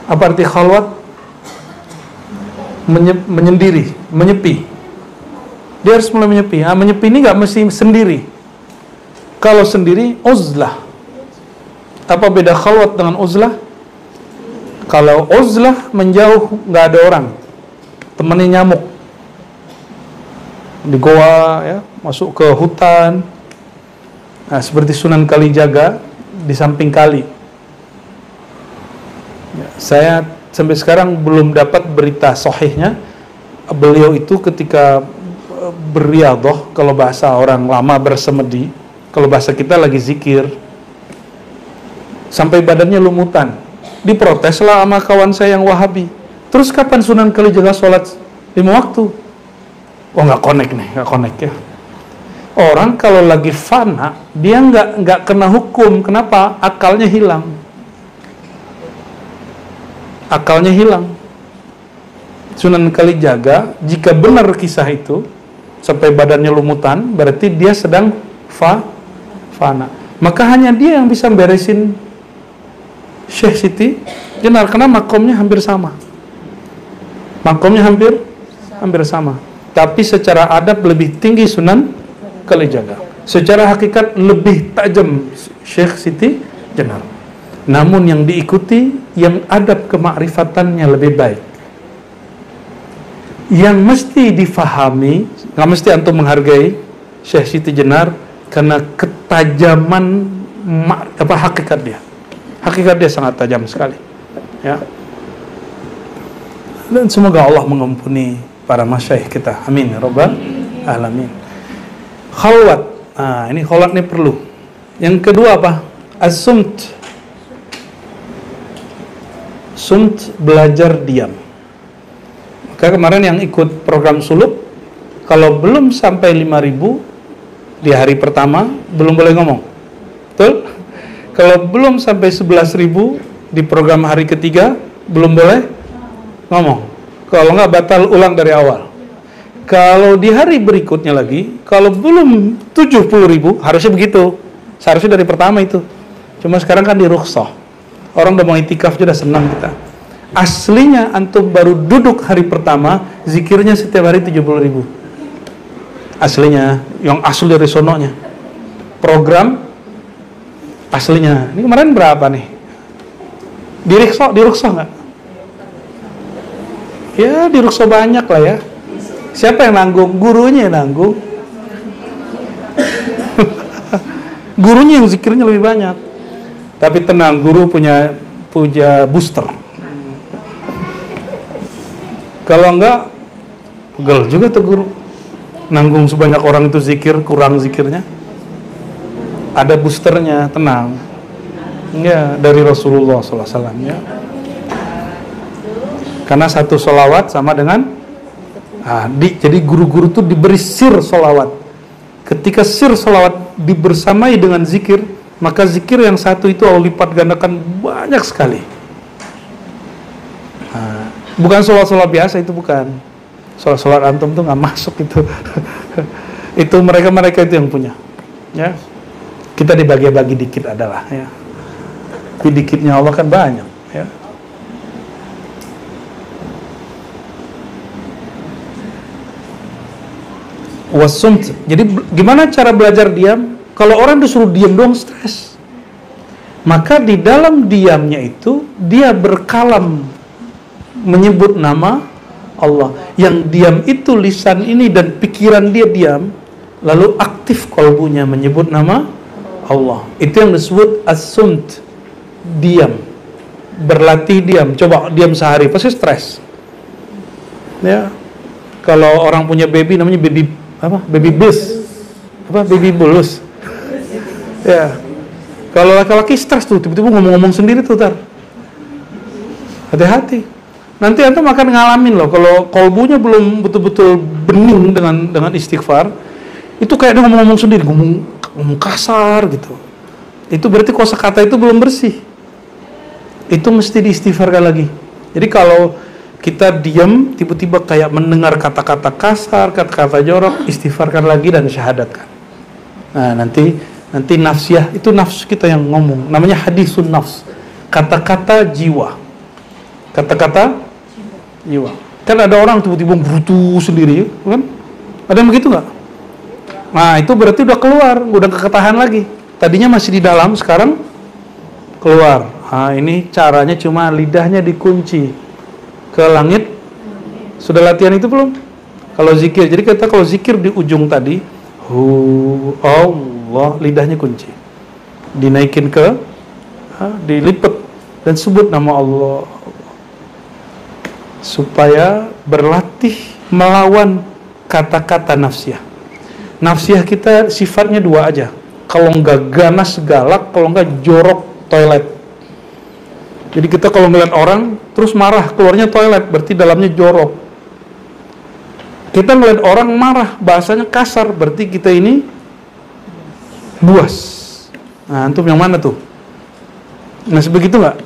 Apa arti khalwat? Menyendiri, menyepi. Dia harus mulai menyepi. Menyepi ini nggak mesti sendiri. Kalau sendiri, uzlah. Apa beda khalwat dengan uzlah? Kalau uzlah, menjauh, nggak ada orang, temannya nyamuk di goa, ya, masuk ke hutan. Nah, seperti Sunan Kalijaga di samping kali. Ya, saya sampai sekarang belum dapat berita sahihnya. Beliau itu ketika beriadah, kalau bahasa orang lama bersemedi, kalau bahasa kita lagi zikir, sampai badannya lumutan. Diproteslah sama kawan saya yang Wahabi. Terus kapan Sunan Kalijaga sholat 5 waktu? Oh, nggak connect ya. Orang kalau lagi fana, dia nggak kena hukum. Kenapa? Akalnya hilang. Sunan Kalijaga, jika benar kisah itu sampai badannya lumutan, berarti dia sedang fana. Maka hanya dia yang bisa beresin Syekh Siti Jenar, karena makomnya hampir sama. Tapi secara adab lebih tinggi Sunan Kalijaga. Secara hakikat lebih tajam Syekh Siti Jenar. Namun yang diikuti, yang adab kemakrifatannya lebih baik. Yang mesti difahami, nggak mesti antum menghargai Syekh Siti Jenar karena ketajaman hakikat dia. Hakikat dia sangat tajam sekali. Ya. Dan semoga Allah mengampuni para masyayikh kita. Amin ya rabbal alamin. Khalwat. Nah, ini khalwat ini perlu. Yang kedua apa? As-sumt. Sumt, belajar diam. Maka kemarin yang ikut program suluk, kalau belum sampai 5.000 di hari pertama, belum boleh ngomong. Betul? Kalau belum sampai 11.000 di program hari ketiga, belum boleh ngomong. Kalau nggak, batal ulang dari awal. Kalau di hari berikutnya lagi, kalau belum 70.000, harusnya begitu. Seharusnya dari pertama itu. Cuma sekarang kan di rukhsah. Orang udah mau itikaf sudah senang kita. Aslinya antum baru duduk hari pertama, zikirnya setiap hari 70.000. Aslinya, yang asli dari sononya. Program aslinya. Ini kemarin berapa nih? Di rukhsah nggak? Ya, di rukhsah banyak lah ya. Siapa yang nanggung? Gurunya yang nanggung. Gurunya yang zikirnya lebih banyak. Tapi tenang, guru punya booster. Kalau enggak, pegel juga tuh guru. Nanggung sebanyak orang itu zikir, kurang zikirnya. Ada boosternya, tenang. Ya, dari Rasulullah SAW ya. Karena satu sholawat sama dengan jadi guru-guru tuh diberi sir sholawat. Ketika sir sholawat dibersamai dengan zikir, maka zikir yang satu itu Allah lipat gandakan banyak sekali. Bukan sholawat biasa, itu bukan. Sholawat antum tuh nggak masuk itu. Itu mereka itu yang punya. Ya, kita dibagi-bagi dikit adalah. Ya. Tapi dikitnya Allah kan banyak. Ya. Wasumt. Jadi gimana cara belajar diam? Kalau orang disuruh diam doang stres. Maka di dalam diamnya itu dia berkalam menyebut nama Allah. Yang diam itu lisan ini dan pikiran dia diam, lalu aktif kalbunya menyebut nama Allah. Itu yang disebut as-sumt. Diam. Berlatih diam. Coba diam sehari pasti stres. Ya. Kalau orang punya baby namanya baby blues, baby blues. Ya, kalau laki-laki stres tuh, tiba-tiba ngomong-ngomong sendiri tuh, hati-hati. Nanti antum akan ngalamin loh, kalau kolbunya belum betul-betul bening dengan istighfar, itu kayak dia ngomong-ngomong sendiri, ngomong kasar gitu. Itu berarti kosakata itu belum bersih. Itu mesti diistighfarkan lagi. Jadi kalau kita diam, tiba-tiba kayak mendengar kata-kata kasar, kata-kata jorok, istighfarkan lagi dan syahadatkan. Nah, nanti nafsiyah, itu nafsu kita yang ngomong. Namanya hadisun nafs. Kata-kata jiwa. Kata-kata jiwa. Kan ada orang tiba-tiba berutu sendiri, kan? Ada yang begitu nggak? Nah, itu berarti udah keluar, udah ketahan lagi. Tadinya masih di dalam, sekarang keluar. Nah, ini caranya cuma lidahnya dikunci ke langit. Sudah latihan itu belum? Kalau zikir, jadi kita kalau zikir di ujung tadi, Allah, lidahnya kunci, dinaikin ke, dilipat dan sebut nama Allah, supaya berlatih melawan kata-kata nafsiyah. Nafsiyah kita sifatnya dua aja, kalau enggak ganas galak, kalau enggak jorok toilet. Jadi kita kalau ngeliat orang terus marah, keluarnya toilet, berarti dalamnya jorok. Kita ngeliat orang marah, bahasanya kasar, berarti kita ini buas. Nah, antum yang mana tuh? Nah, sebegitu nggak?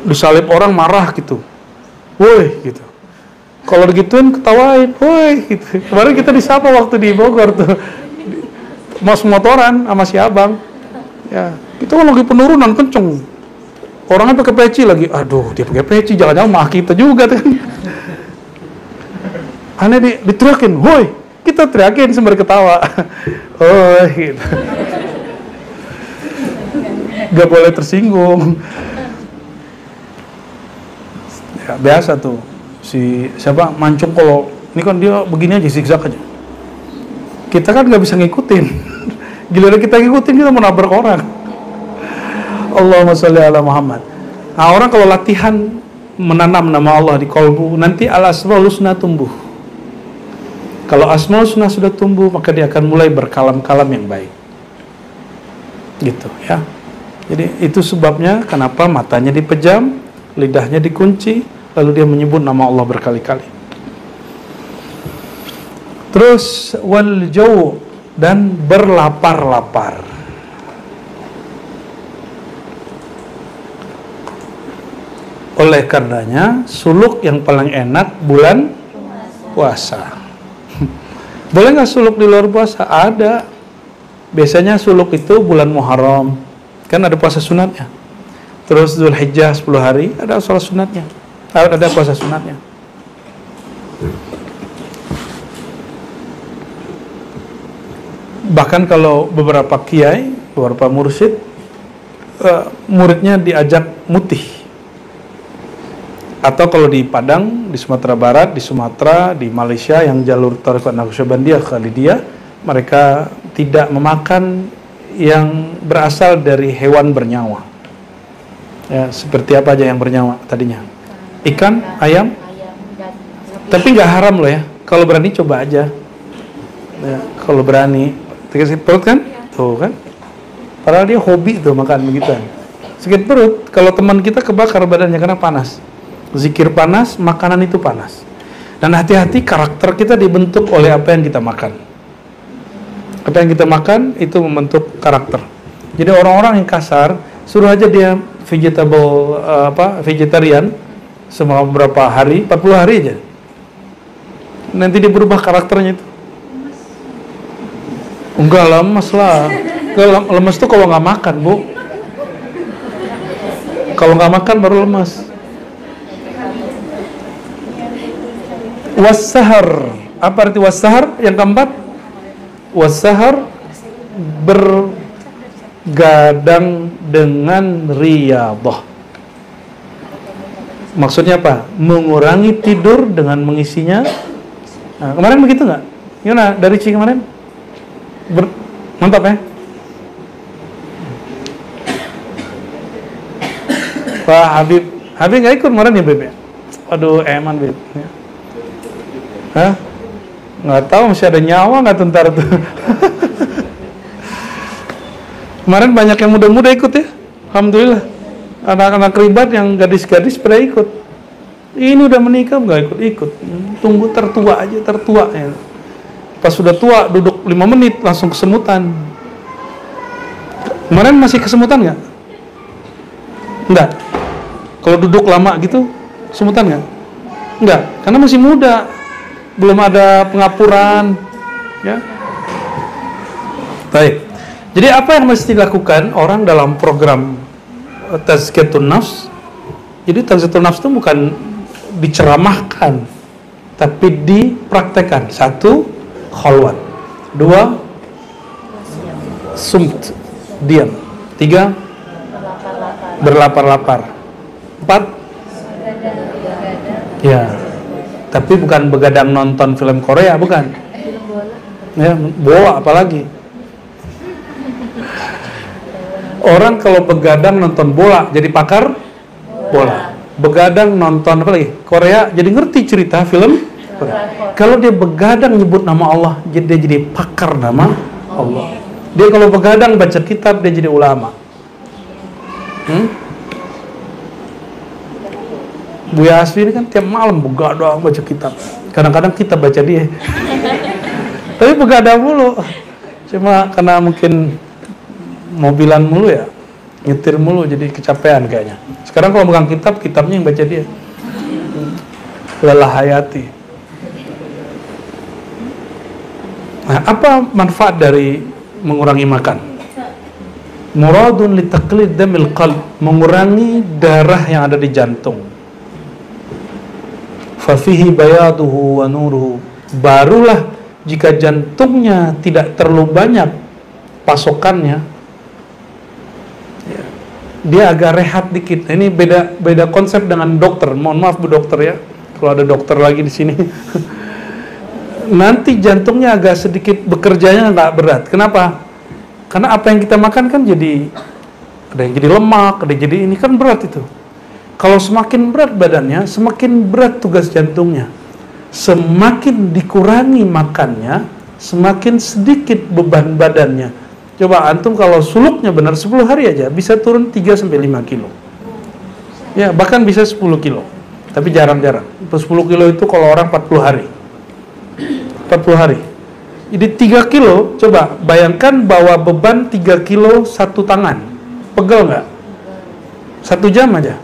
Disalib orang marah gitu, woi gitu. Kalau digituin ketawain, woi gitu. Kemarin kita disapa waktu di Bogor tuh, motoran sama si abang. Ya, kita kan lagi penurunan kenceng. Orangnya pakai peci lagi. Aduh, dia pakai peci, jangan-jangan mah kita juga kan. Aneh diteriakin, woi, kita teriakin sembari ketawa. Oh, gitu. Gak boleh tersinggung. Ya, biasa tuh. Siapa mancung, kalau ini kan dia begini aja, zigzag aja. Kita kan gak bisa ngikutin. Giliran kita ngikutin, kita mau nabrak orang. Allahumma sholli ala Muhammad. Nah, orang kalau latihan menanam nama Allah di kolbu, nanti al-asmaul husna tumbuh. Kalau asmaul husna sudah tumbuh, maka dia akan mulai berkalam-kalam yang baik. Gitu ya. Jadi itu sebabnya kenapa matanya dipejam, lidahnya dikunci, lalu dia menyebut nama Allah berkali-kali. Terus wal jau', dan berlapar-lapar. Oleh karenanya suluk yang paling enak bulan puasa. Boleh nggak suluk di luar puasa? Ada. Biasanya suluk itu bulan Muharram, kan ada puasa sunatnya. Terus Dzulhijjah 10 hari ada sholat sunatnya, ada puasa sunatnya. Bahkan kalau beberapa kiai, beberapa mursyid, muridnya diajak mutih. Atau kalau di Padang, di Sumatera Barat, di Sumatera, di Malaysia yang jalur Thariqat Naqsyabandiyah Khalidiyah, mereka tidak memakan yang berasal dari hewan bernyawa. Ya, seperti apa aja yang bernyawa tadinya? Ikan, ayam, tapi nggak haram loh ya. Kalau berani coba aja. Ya, kalau berani, sakit perut kan? Tuh kan? Padahal dia hobi tuh makan begituan. Sakit perut, kalau teman kita kebakar badannya karena panas. Zikir panas, makanan itu panas. Dan hati-hati, karakter kita dibentuk oleh apa yang kita makan. Apa yang kita makan itu membentuk karakter. Jadi orang-orang yang kasar, suruh aja dia vegetarian selama beberapa hari, 40 hari aja. Nanti dia berubah karakternya itu. Enggak, lemes lah. Lemes tuh kalau nggak makan, Bu. Kalau nggak makan baru lemes. Wassahar. Apa arti wassahar? Yang keempat, wassahar bergadang dengan riyadhah. Maksudnya apa? Mengurangi tidur dengan mengisinya. Nah, kemarin begitu nggak? Gimana dari Ci kemarin? Mantap ya? Pak Habib nggak ikut kemarin ya, Beb? Aduh, eman, Beb. Hah? Nggak tahu, masih ada nyawa nggak tentara tuh. Kemarin banyak yang muda-muda ikut ya, alhamdulillah. Anak-anak ribat yang gadis-gadis pada ikut. Ini udah menikah nggak ikut. Tunggu tertua aja, tertua ya. Pas sudah tua, duduk 5 menit langsung kesemutan. Kemarin masih kesemutan nggak? Enggak. Kalau duduk lama gitu, kesemutan nggak? Enggak, karena masih muda. Belum ada pengapuran, ya. Baik. Jadi apa yang mesti dilakukan orang dalam program Tazkiyatun Nafs? Jadi Tazkiyatun Nafs itu bukan diceramahkan, tapi dipraktekkan. 1, khalwat. 2, sumt, diam. 3, berlapar-lapar. 4, ya. Tapi bukan begadang nonton film Korea, bukan. Ya, bola apalagi. Orang kalau begadang nonton bola jadi pakar bola. Begadang nonton apa lagi? Korea jadi ngerti cerita film Korea. Kalau dia begadang nyebut nama Allah, dia jadi pakar nama Allah. Dia kalau begadang baca kitab, dia jadi ulama. Buya Asfi ini kan tiap malam begadang baca kitab. Kadang-kadang kita baca dia. Tapi begadang mulu. Cuma karena mungkin mobilan mulu ya, nyetir mulu jadi kecapean kayaknya. Sekarang kalau megang kitab, kitabnya yang baca dia. Lelah hayati. Nah, apa manfaat dari mengurangi makan? Muradun li taqlid damil qalb, mengurangi darah yang ada di jantung. Fafihi bayaduhu wa nuruhu, barulah jika jantungnya tidak terlalu banyak pasokannya, ya, dia agak rehat dikit. Ini beda konsep dengan dokter. Mohon maaf Bu dokter ya, kalau ada dokter lagi di sini. Nanti jantungnya agak sedikit bekerjanya nggak berat. Kenapa? Karena apa yang kita makan kan jadi ada yang jadi lemak, ada yang jadi ini kan berat itu. Kalau semakin berat badannya, semakin berat tugas jantungnya. Semakin dikurangi makannya, semakin sedikit beban badannya. Coba antum kalau suluknya benar 10 hari aja bisa turun 3-5 kilo. Ya, bahkan bisa 10 kilo. Tapi jarang-jarang. 10 kilo itu kalau orang 40 hari. 40 hari. Jadi 3 kilo, coba bayangkan bawa beban 3 kilo satu tangan. Pegel nggak? 1 jam aja.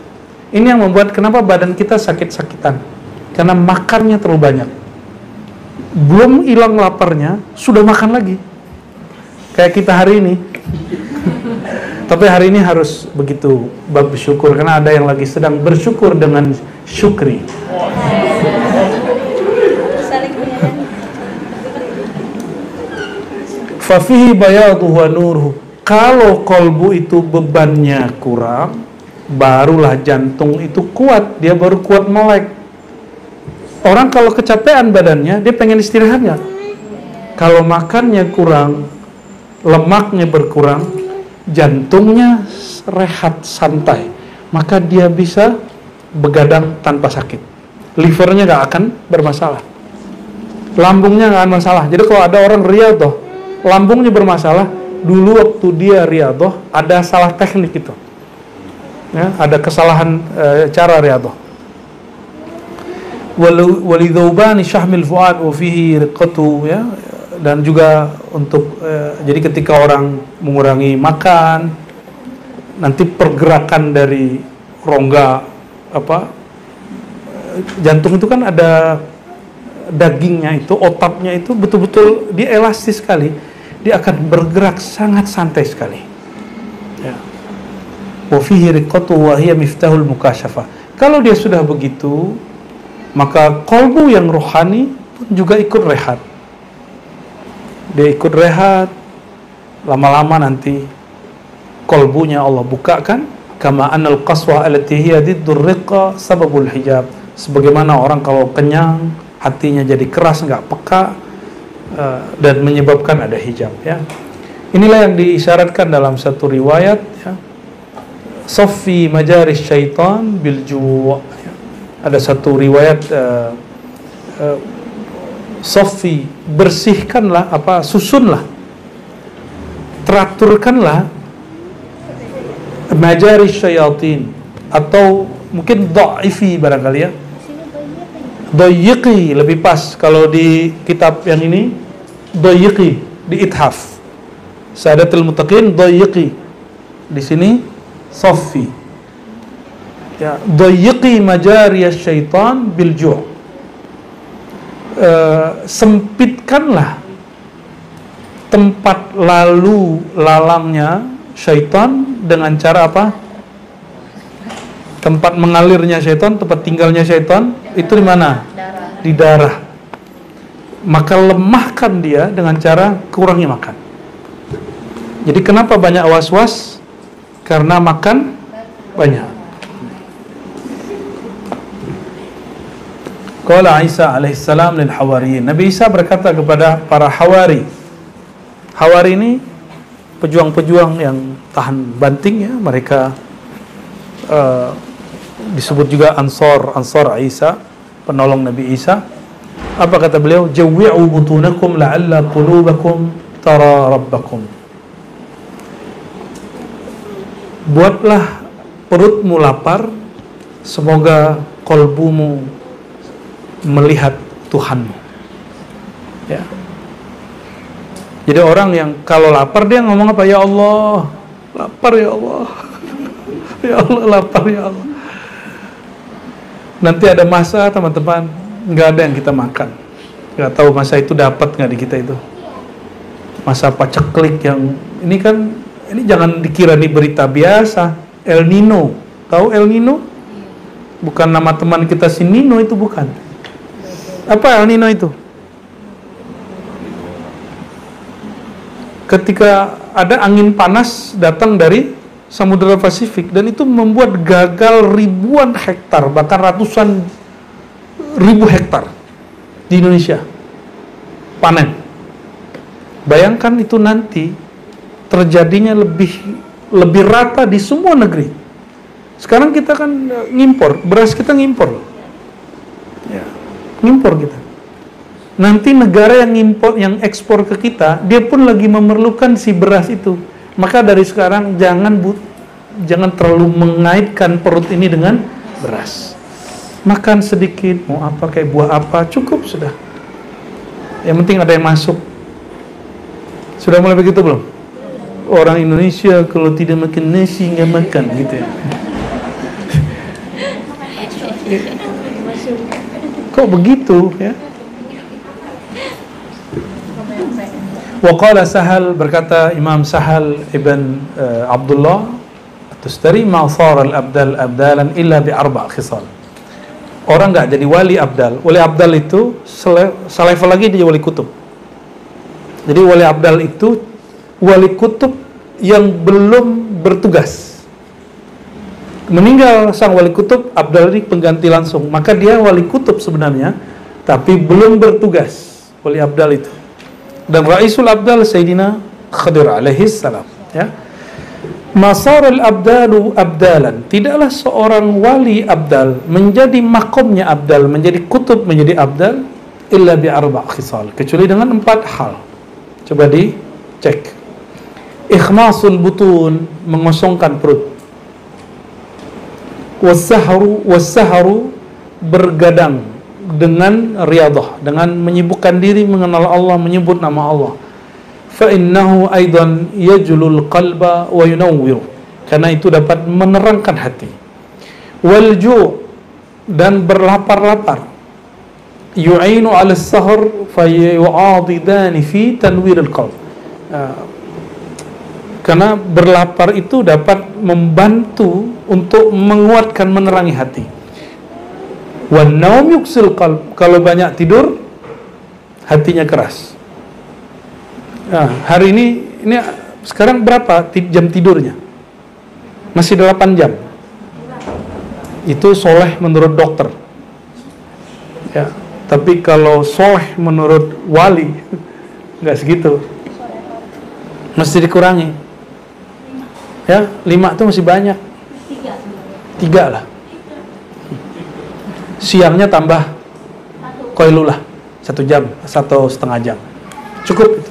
Ini yang membuat kenapa badan kita sakit-sakitan. Karena makannya terlalu banyak. belum hilang laparnya, sudah makan lagi. Kayak kita hari ini. Tapi hari ini harus begitu bab bersyukur, karena ada yang lagi sedang bersyukur dengan syukri. Fafihi bayaduhu wa nuruhu. Kalau kolbu itu bebannya kurang, barulah jantung itu kuat, dia baru kuat melek. Orang kalau kecapean badannya, dia pengen istirahat nggak? Kalau makannya kurang, lemaknya berkurang, jantungnya rehat santai, maka dia bisa begadang tanpa sakit. Livernya nggak akan bermasalah, lambungnya nggak akan masalah. Jadi kalau ada orang riyadhah, lambungnya bermasalah, dulu waktu dia riyadhah ada salah teknik itu, ya, ada kesalahan cara riyadhah. Walidzaubani syahmil fuad wa fihi riqatu, ya, dan juga untuk jadi ketika orang mengurangi makan, nanti pergerakan dari rongga jantung itu kan ada dagingnya, itu otaknya itu betul-betul dia elastis sekali, dia akan bergerak sangat santai sekali, ya. Wa fihi riqatu wa hiya miftahul mukashafah. Kalau dia sudah begitu, maka kolbu yang rohani pun juga ikut rehat. Dia ikut rehat, lama-lama nanti kolbunya Allah bukakan. Kama anal qaswa allati hiya diddur riqa sababul hijab. Sebagaimana orang kalau kenyang, hatinya jadi keras, nggak peka, dan menyebabkan ada hijab, ya. Inilah yang diisyaratkan dalam satu riwayat, ya. Saffi majaris syaitan bil ju'. Ada satu riwayat Sofi, bersihkanlah, susunlah, teraturkanlah majari syayatin, atau mungkin dha'ifi barangkali, ya. Dhayiqi lebih pas kalau di kitab yang ini, dhayiqi di ithaf. Sadatul Muttaqin dhayiqi. Di sini Sofi. Ya, dhayiqi majariyas syaitan bil ju'. Sempitkanlah tempat lalu lalangnya syaitan dengan cara apa? Tempat mengalirnya syaitan, tempat tinggalnya syaitan itu di mana? Di darah. Maka lemahkan dia dengan cara kurangi makan. Jadi kenapa banyak was-was? Karena makan banyak. Qala Isa alaihissalam lil hawariyin. Nabi Isa berkata kepada para hawari. Hawari ini pejuang-pejuang yang tahan banting, ya. Mereka disebut juga Ansar Isa, penolong Nabi Isa. Apa kata beliau? Jawwi'u butunakum la'alla qulubakum tara rabbakum. Buatlah perutmu lapar, semoga kolbumu melihat Tuhanmu, ya. Jadi orang yang kalau lapar dia ngomong apa? Ya Allah, lapar ya Allah. Ya Allah, lapar ya Allah. Nanti ada masa, teman-teman, nggak ada yang kita makan. Nggak tahu masa itu dapat nggak di kita itu. Masa paceklik yang ini kan, ini jangan dikira nih berita biasa. El Nino, tahu El Nino? Bukan nama teman kita si Nino, itu bukan. Apa El Nino itu? Ketika ada angin panas datang dari Samudra Pasifik, dan itu membuat gagal ribuan hektar, bahkan ratusan ribu hektar di Indonesia panen. Bayangkan itu nanti terjadinya lebih rata di semua negeri. Sekarang kita kan ngimpor, beras kita ngimpor, ya. Ngimpor kita. Nanti negara yang ngimpor, yang ekspor ke kita, dia pun lagi memerlukan si beras itu. Maka dari sekarang jangan terlalu mengaitkan perut ini dengan beras. Makan sedikit, mau apa, kayak buah apa, cukup sudah. Yang penting ada yang masuk. Sudah mulai begitu belum? Orang Indonesia kalau tidak makan nasi nggak makan, gitu ya. Kok begitu, ya? Wa qala Sahal, berkata Imam Sahal ibn Abdullah Tustari, ma sara al-abdal abdalan illa bi arba' khisal. Orang enggak jadi wali abdal. Wali abdal itu selevel lagi dia wali kutub. Jadi wali abdal itu wali kutub yang belum bertugas. Meninggal sang wali kutub, abdal ini pengganti langsung. Maka dia wali kutub sebenarnya, tapi belum bertugas. Wali abdal itu. Dan Raisul Abdal Sayyidina Khadir alaihi salam, ya. Masarul abdalu abdalan. Tidaklah seorang wali abdal menjadi makomnya abdal, menjadi kutub, menjadi abdal illa bi arba' khisal, kecuali dengan 4 hal. Coba dicek. Ikhmasul butun, mengosongkan perut. Wassaharu, bergadang dengan riadah, dengan menyibukkan diri mengenal Allah, menyebut nama Allah. Fa innahu aidan yajlul qalba wa yunawwiru, karena itu dapat menerangkan hati. Wal ju', dan berlapar-lapar. Yu'inu 'ala as-sahr fa yu'adidani fi tanwir al-qalb. Karena berlapar itu dapat membantu untuk menguatkan, menerangi hati. Wan naum yuksil qalb, kalau banyak tidur hatinya keras. Nah, hari ini sekarang berapa jam tidurnya? Masih 8 jam. Itu soleh menurut dokter. Ya, tapi kalau soleh menurut wali nggak segitu. Mesti dikurangi. Ya, 5 itu masih banyak. 3 lah. Siangnya tambah koilulah 1 jam, 1,5 jam. Cukup itu.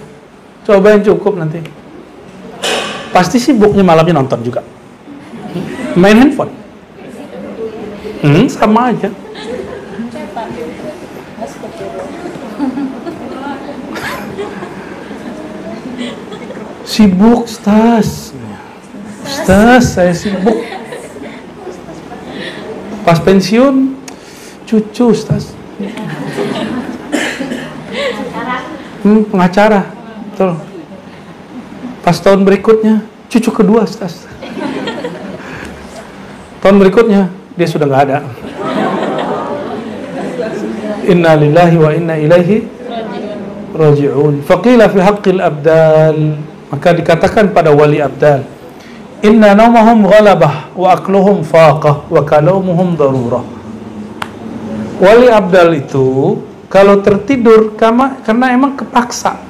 Cobain, cukup nanti. Pasti sibuknya malamnya nonton juga. Main handphone. Sama aja. Sibuk, Ustaz, saya sibuk. Pas pensiun, cucu, Ustaz. Pengacara. Betul. Pas tahun berikutnya, cucu kedua, Ustaz. Tahun berikutnya, dia sudah nggak ada. Inna lillahi wa inna ilaihi raji'un. Faqila fi haqqil abdal, maka dikatakan pada wali abdal, inna naumahum ghalabah wa akluhum faqah wa kalaumuhum darurah. Wali abdal itu kalau tertidur karena emang kepaksa.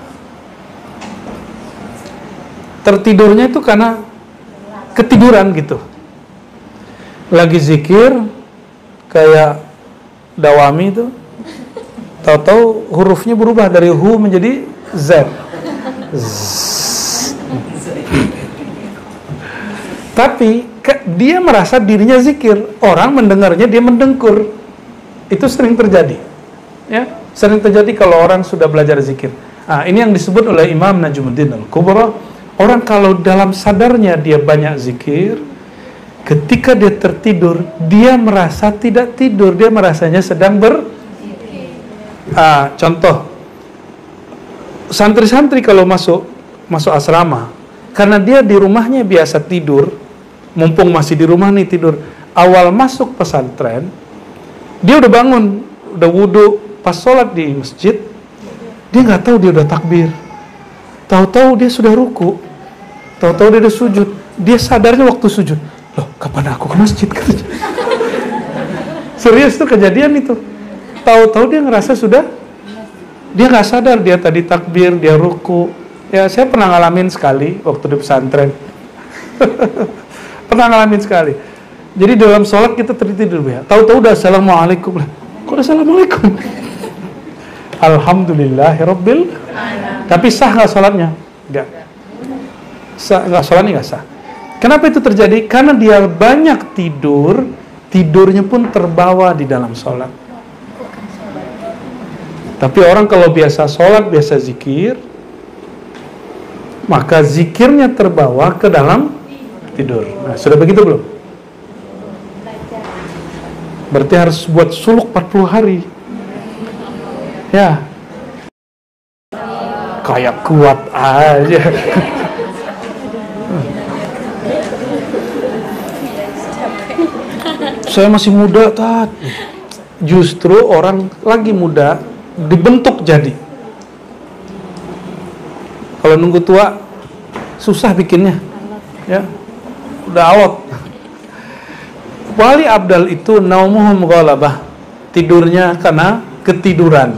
Tertidurnya itu karena ketiduran gitu. Lagi zikir kayak Dawami itu, tahu-tahu hurufnya berubah dari hu menjadi z. Tapi dia merasa dirinya zikir, orang mendengarnya dia mendengkur. Itu sering terjadi. Ya, sering terjadi kalau orang sudah belajar zikir. Nah, ini yang disebut oleh Imam Najmuddin Al-Kubra. Orang kalau dalam sadarnya dia banyak zikir, ketika dia tertidur, dia merasa tidak tidur, dia merasanya sedang contoh, santri-santri kalau masuk asrama, karena dia di rumahnya biasa tidur, mumpung masih di rumah nih tidur, awal masuk pesantren, dia udah bangun, udah wudu, pas sholat di masjid, dia nggak tahu dia udah takbir. Tahu-tahu dia sudah ruku, tahu-tahu dia udah sujud. Dia sadarnya waktu sujud, loh kapan aku ke masjid? Serius tuh kejadian itu. Tahu-tahu dia ngerasa dia nggak sadar dia tadi takbir, dia ruku. Ya saya pernah ngalamin sekali waktu di pesantren. Pernah ngalamin sekali. Jadi dalam sholat kita tertidur ya. Tahu-tahu udah assalamualaikum lah. Kok udah assalamualaikum? Alhamdulillahirabbil. Tapi sah nggak sholatnya? Nggak. Nggak, sholatnya nggak sah. Kenapa itu terjadi? Karena dia banyak tidur, tidurnya pun terbawa di dalam sholat. Tapi orang kalau biasa sholat, biasa zikir, maka zikirnya terbawa ke dalam tidur. Nah, sudah begitu belum? Berarti harus buat suluk 40 hari. Ya. kayak kuat aja. Saya masih muda, Tat. Justru orang lagi muda dibentuk jadi. Kalau nunggu tua susah bikinnya, ya. Udah alot. Wali abdal itu naumuhum ghalabah. Tidurnya karena ketiduran,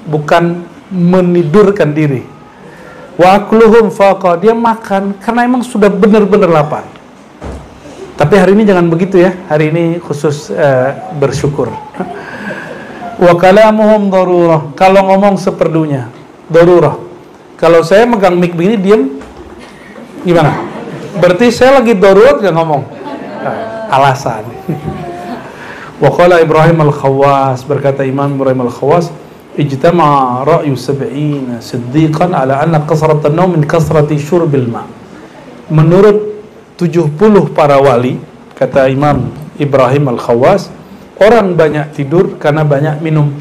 bukan menidurkan diri. Wa akluhum faqa, dia makan karena emang sudah benar-benar lapar. Tapi hari ini jangan begitu ya. Hari ini khusus bersyukur. Wa kalamuhum darurah, kalau ngomong seperlunya. Darurah. Kalau saya megang mic begini diam, gimana? Berarti saya lagi darurat gak ngomong. Alasan. Wa qala Ibrahim al-Khawwas, berkata Imam Ibrahim al-Khawwas, ijtama ra'yu 70 siddiqan ala anna kasrat an-nawm min kasrati syurbil ma. Menurut 70 para wali, kata Imam Ibrahim al-Khawwas, orang banyak tidur karena banyak minum.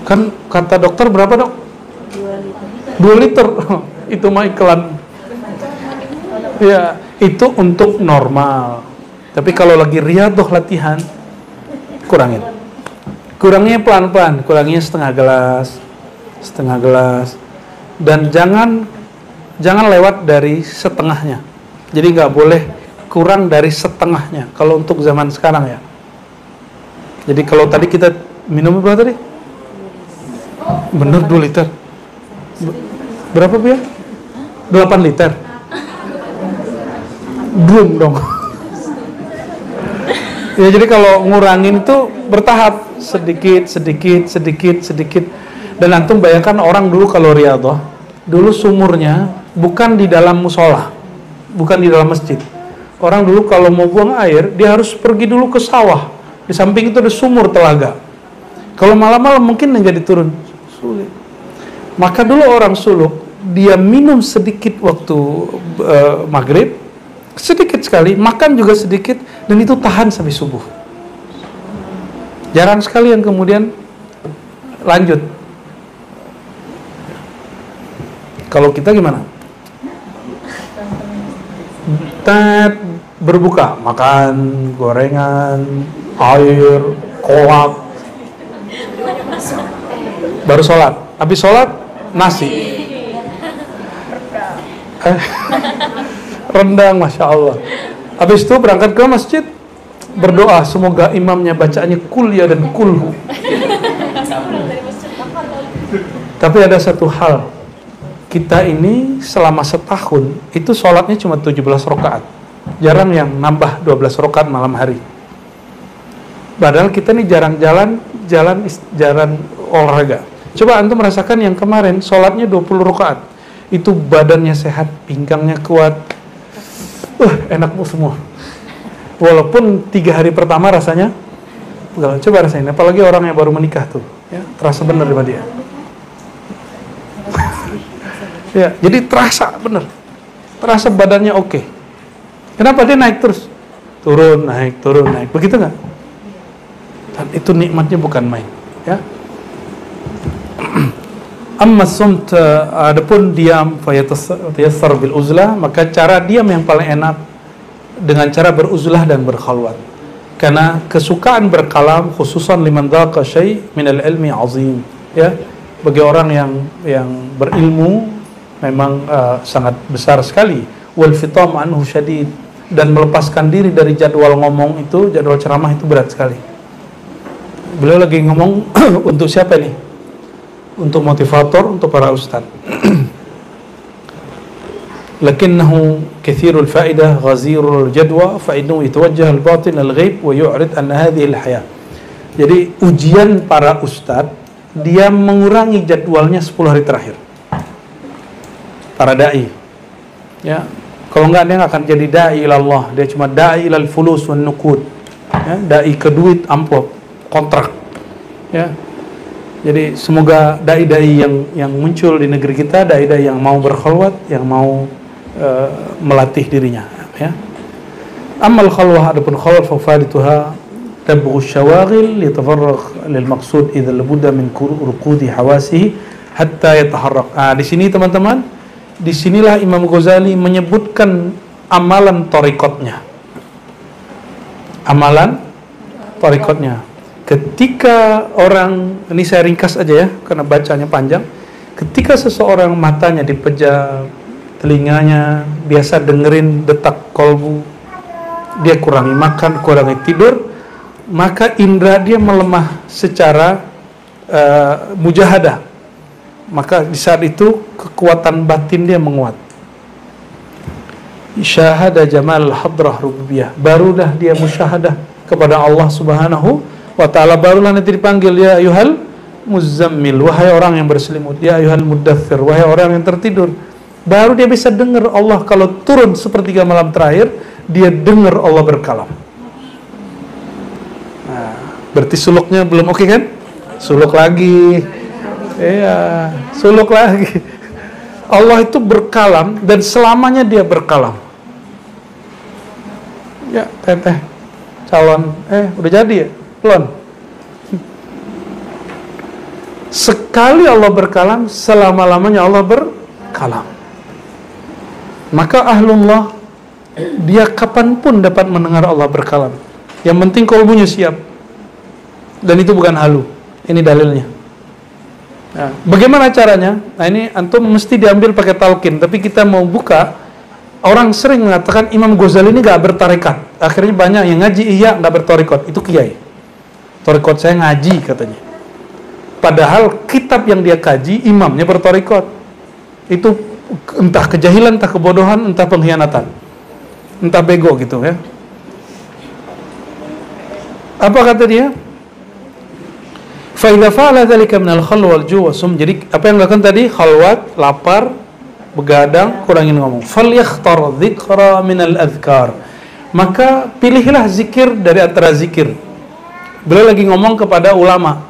Kan kata dokter berapa, Dok? 2 liter. Itu mah iklan. Ya, itu untuk normal. Tapi kalau lagi riyadhah latihan, kurangin. Kurangnya pelan-pelan, kurangnya setengah gelas. Dan jangan lewat dari setengahnya. Jadi nggak boleh kurang dari setengahnya. Kalau untuk zaman sekarang ya. Jadi kalau tadi kita minum berapa tadi? Bener 2 liter. Berapa ya? 8 liter. Drum dong. Ya, jadi kalau ngurangin itu bertahap, sedikit. Dan antum bayangkan orang dulu kalau riyadhah, dulu sumurnya bukan di dalam musola, bukan di dalam masjid. Orang dulu kalau mau buang air, dia harus pergi dulu ke sawah. Di samping itu ada sumur telaga. Kalau malam-malam mungkin nggak diturun, sulit. Maka dulu orang suluk, dia minum sedikit waktu maghrib, sedikit sekali, makan juga sedikit, dan itu tahan sampai subuh. Jarang sekali yang kemudian lanjut. Kalau kita gimana? Berbuka, makan gorengan, air, kolak, baru sholat. Habis sholat, nasi, rendang, Masya Allah. Habis itu berangkat ke masjid, berdoa semoga imamnya bacaannya kul ya dan kulhu. Tapi ada satu hal, kita ini selama setahun itu sholatnya cuma 17 rakaat. Jarang yang nambah 12 rakaat malam hari. Padahal kita nih jarang jalan olahraga. Coba antum merasakan yang kemarin sholatnya 20 rakaat. Itu badannya sehat, pinggangnya kuat. Enak semua. Walaupun 3 hari pertama rasanya enggak, coba rasain, apalagi orang yang baru menikah tuh, ya, terasa bener sama dia. Ya, jadi terasa bener. Terasa badannya oke. Kenapa dia naik terus? Turun, naik. Begitu enggak? Dan itu nikmatnya bukan main, ya. Amma sumt, adapun diam fayatasar bil uzlah, maka cara diam yang paling enak dengan cara beruzlah dan berkhalwat. Karena kesukaan berkalam khususan liman dhaqa syai' min al-ilmi azim, ya. Bagi orang yang berilmu memang sangat besar sekali. Wal fitam anhu syadid, dan melepaskan diri dari jadwal ngomong itu, jadwal ceramah itu berat sekali. Beliau lagi ngomong untuk siapa nih? Untuk motivator, untuk para ustaz. Lakinnahu kathirul fa'idah ghazirul jadwa fa innahu yatawajjah al-batin al-ghaib wa yu'rid an hadhihi al-hayah. Jadi ujian para ustaz, dia mengurangi jadwalnya 10 hari terakhir. Para dai, ya, kalau enggak dia akan jadi dai ilallah, dia cuma dai ilal fulus wan nuqud, ya, dai ke duit, amplop, kontrak, ya. Jadi semoga dai-dai yang muncul di negeri kita, dai-dai yang mau berkhalwat, yang mau melatih dirinya, ya. Amal khalwah, adapun khalwat fa fadituha tabghu syawagil yatafarragh lil maqsud idza labudda min ruqudi hawasihi hatta yataharrak. Di sini teman-teman, disinilah Imam Ghazali menyebutkan amalan torikotnya. Amalan torikotnya. Ketika orang, ini saya ringkas aja ya, karena bacanya panjang. Ketika seseorang matanya dipejam, telinganya biasa dengerin detak kolbu, dia kurangi makan, kurangi tidur, maka indera dia melemah secara mujahadah. Maka di saat itu kekuatan batin dia menguat. Syahada jamal hadrah rububiyah, barulah dia musyahadah kepada Allah Subhanahu wa ta'ala. Barulah nanti dipanggil, ya ayuhal muzammil, wahai orang yang berselimut, ya ayuhal muddathir, wahai orang yang tertidur. Baru dia bisa dengar Allah. Kalau turun sepertiga malam terakhir, dia dengar Allah berkalam. Nah, berarti suluknya belum oke kan? Suluk lagi. Iya, suluk lagi. Allah itu berkalam dan selamanya dia berkalam. Ya, teteh calon udah jadi ya? Belum. Sekali Allah berkalam, selama-lamanya Allah berkalam. Maka ahlullah, dia kapanpun dapat mendengar Allah berkalam. Yang penting kolbunya siap. Dan itu bukan halu. Ini dalilnya. Nah, bagaimana caranya? Nah, ini antum mesti diambil pakai talqin. Tapi kita mau buka, orang sering mengatakan Imam Ghazali ini gak bertarekat. Akhirnya banyak yang ngaji iya gak bertarekat. Itu kiai. Tarekat saya ngaji katanya. Padahal kitab yang dia kaji, imamnya bertarekat. Itu entah kejahilan, entah kebodohan, entah pengkhianatan, entah bego gitu ya. Apa kata dia? Fa idza fa'ala dzalika min al-khalwa wal-ju' was-sum. Jadi apa yang dilakukan tadi? Khalwat, lapar, begadang, kurangin ngomong. Falyakhtar dzikra min al-adhkar. Maka pilihlah zikir dari antara zikir. Beliau lagi ngomong kepada ulama,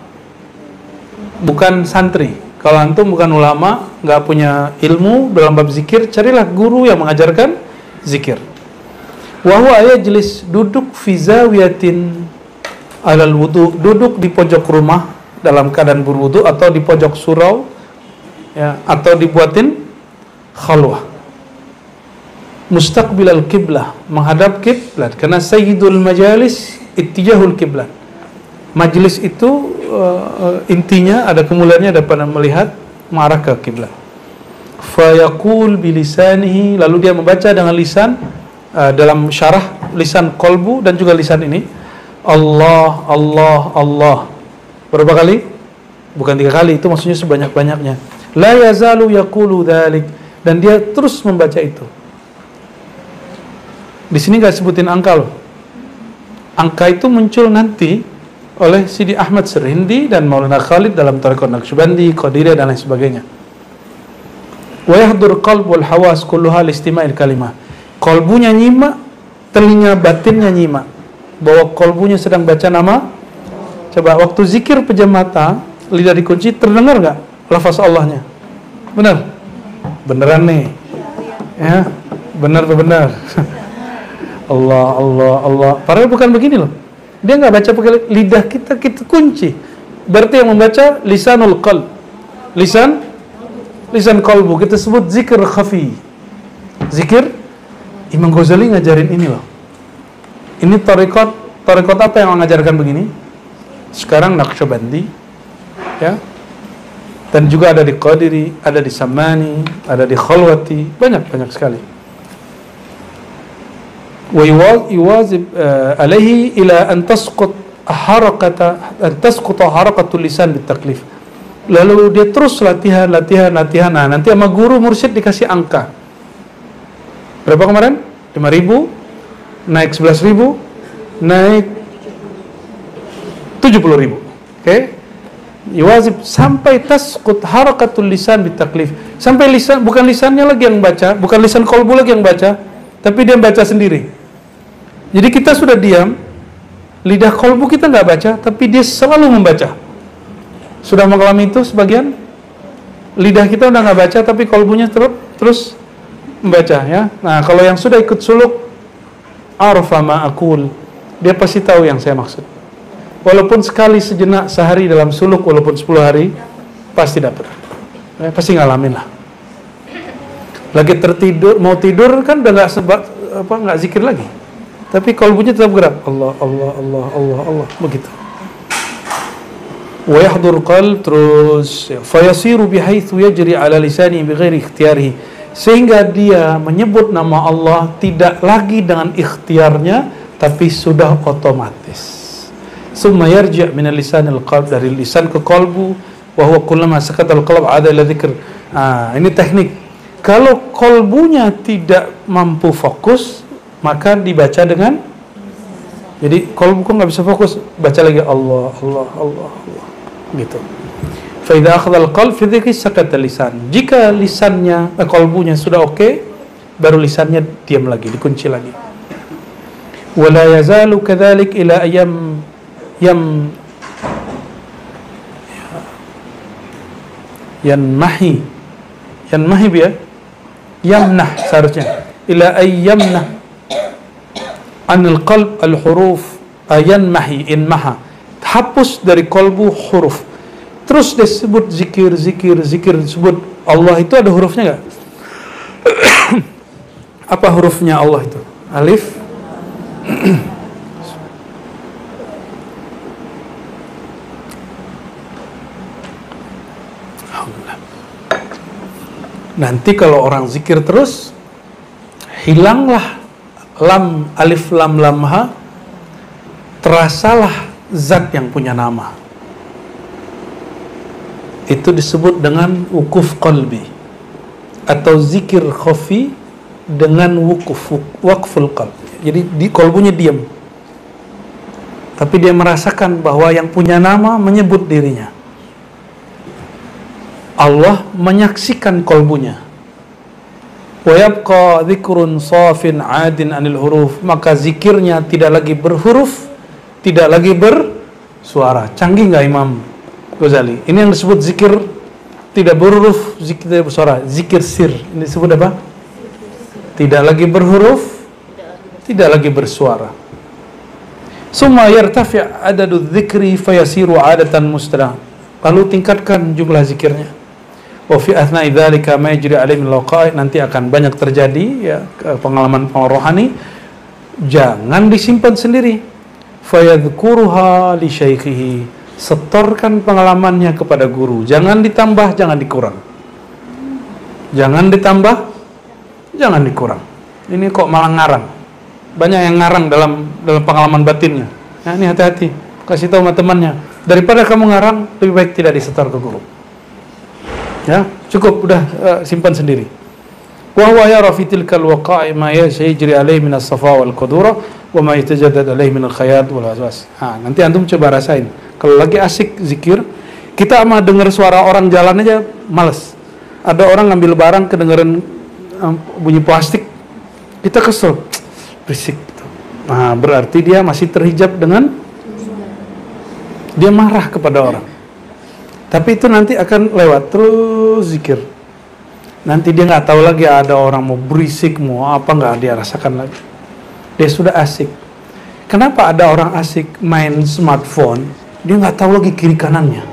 bukan santri. Kalau antum bukan ulama, nggak punya ilmu dalam bab zikir, carilah guru yang mengajarkan zikir. Wa huwa yajlis, duduk fi zawiyatin alal wudu, duduk di pojok rumah dalam keadaan berwudu, atau di pojok surau ya, atau dibuatin khalwah. Mustaqbilal qiblah, menghadap kiblat, karena sayyidul majalis ittijahul qiblat. Majlis itu intinya ada kemuliaannya dapat melihat mengarah ke kiblat. Fa yaqul bilisanihi, lalu dia membaca dengan lisan, dalam syarah lisan kolbu dan juga lisan ini, Allah, Allah, Allah. Berapa kali? Bukan 3 kali, itu maksudnya sebanyak-banyaknya. La yazalu yaqulu dzalik, dan dia terus membaca itu. Di sini enggak sebutin angka loh. Angka itu muncul nanti oleh Sidi Ahmad Sirhindi dan Maulana Khalid dalam Thariqat Naqsyabandi, Qadiriyah dan lain sebagainya. Wa yahdur qalb wal hawas kulluha listima'il kalimah. Kolbunya nyimak, telinga batinnya nyimak bahwa kolbunya sedang baca nama. Coba waktu zikir pejam mata, lidah dikunci, terdengar enggak lafaz Allahnya? Benar? Beneran nih. Ya, benar. Allah, Allah, Allah. Padahal bukan begini loh. Dia nggak baca pakai lidah kita kunci. Berarti yang membaca lisanul qalb, lisan qalbu. Kita sebut zikir khafi. Zikir Imam Ghazali ngajarin ini loh. Ini tarekat apa yang mengajarkan begini? Sekarang Naqsyabandi, ya. Dan juga ada di Qadiri, ada di Samani, ada di Khalwati, banyak sekali. ويواظب عليه إلى أن تسقط حركة اللسان بالتكليف. Lalu dia terus latihan. Nah, nanti sama guru mursyid dikasih angka. Berapa kemarin? 5.000, naik 11.000, naik 70.000. Oke? Yuwazib sampai tasqut harakatul lisan bitaklif. Sampai lisan, bukan lisannya lagi yang baca, bukan lisan kolbu lagi yang baca, tapi dia baca sendiri. Jadi kita sudah diam, lidah kolbu kita nggak baca, tapi dia selalu membaca. Sudah mengalami itu sebagian? Lidah kita udah nggak baca, tapi kolbunya terus membaca ya. Nah, kalau yang sudah ikut suluk, arfa ma aqul, dia pasti tahu yang saya maksud. Walaupun sekali sejenak sehari dalam suluk, walaupun 10 hari, pasti dapat. Pasti ngalamin lah. Lagi tertidur, mau tidur kan udah nggak zikir lagi. Tapi kalbunya tetap gerak. Allah, Allah, Allah, Allah, Allah, begitu. Wa yahdur qalb, terus fayasiru bihaitsu yajri ala lisani bighairi ikhtiyarihi, sehingga dia menyebut nama Allah tidak lagi dengan ikhtiarnya, tapi sudah otomatis. Summa yarji' min lisanil qalb, dari lisan ke kalbu, wa huwa kullama sakatal qalb ada ila dzikr. Ini teknik. Kalau kalbunya tidak mampu fokus, maka dibaca dengan, jadi kalbu kok nggak bisa fokus, baca lagi Allah, Allah, Allah, Allah, gitu. Fa idza akhadha al-qalb fi dzikri sakata lisan. Jika lisannya, kalbunya sudah oke, baru lisannya diam lagi, dikunci lagi. Wala yazalu kadzalik ila ayyam yanmahi ya, yamnah seharusnya, ila ayyamnah anil qalb al huruf, yanmahi, inmaha, hapus dari kalbu huruf. Terus disebut zikir disebut Allah, itu ada hurufnya nggak? Apa hurufnya Allah itu? Alif. Nanti kalau orang zikir terus, hilanglah lam, alif, lam, lam, ha, terasalah zat yang punya nama. Itu disebut dengan wukuf qalbi, atau zikir khafi dengan waqful qalb. Jadi di kalbunya diam, tapi dia merasakan bahwa yang punya nama menyebut dirinya. Allah menyaksikan kalbunya. Wa yabqa dzikrun safin 'adin 'anil huruf, maka zikirnya tidak lagi berhuruf, tidak lagi bersuara. Canggih nggak Imam Ghazali? Ini yang disebut zikir tidak berhuruf, zikir tidak bersuara, zikir sir. Ini disebut apa? Tidak lagi berhuruf, tidak lagi bersuara. Summa yartafi' adadu dzikri fayasiru 'adatan mustada. Lalu tingkatkan jumlah zikirnya. Wa fi athna'i dzalika ma yajri 'alaihi min laqa'i, nanti akan banyak terjadi ya pengalaman rohani. Jangan disimpan sendiri. Fayadhkuruha li syaikhihi, setorkan pengalamannya kepada guru. Jangan ditambah, jangan dikurang. Jangan ditambah, jangan dikurang. Ini kok malah ngarang. Banyak yang ngarang dalam pengalaman batinnya. Nah, ini hati-hati. Kasih tahu sama temannya. Daripada kamu ngarang, lebih baik tidak disetor ke guru. Ya, cukup udah simpan sendiri. Wa huwa yara fi tilkal waqa'i ma yajri alaihi min as-safa wal qudura wa ma yatajaddad alaihi min al-khayat wal waswas. Nanti antum coba rasain. Kalau lagi asik zikir, kita mah dengar suara orang jalan aja males. Ada orang ngambil barang kedengeran bunyi plastik, kita kesel, berisik. Nah, berarti dia masih terhijab dengan, dia marah kepada orang. Tapi itu nanti akan lewat, terus zikir. Nanti dia nggak tahu lagi ada orang mau berisik, mau apa, nggak dia rasakan lagi. Dia sudah asik. Kenapa ada orang asik main smartphone, dia nggak tahu lagi kiri kanannya.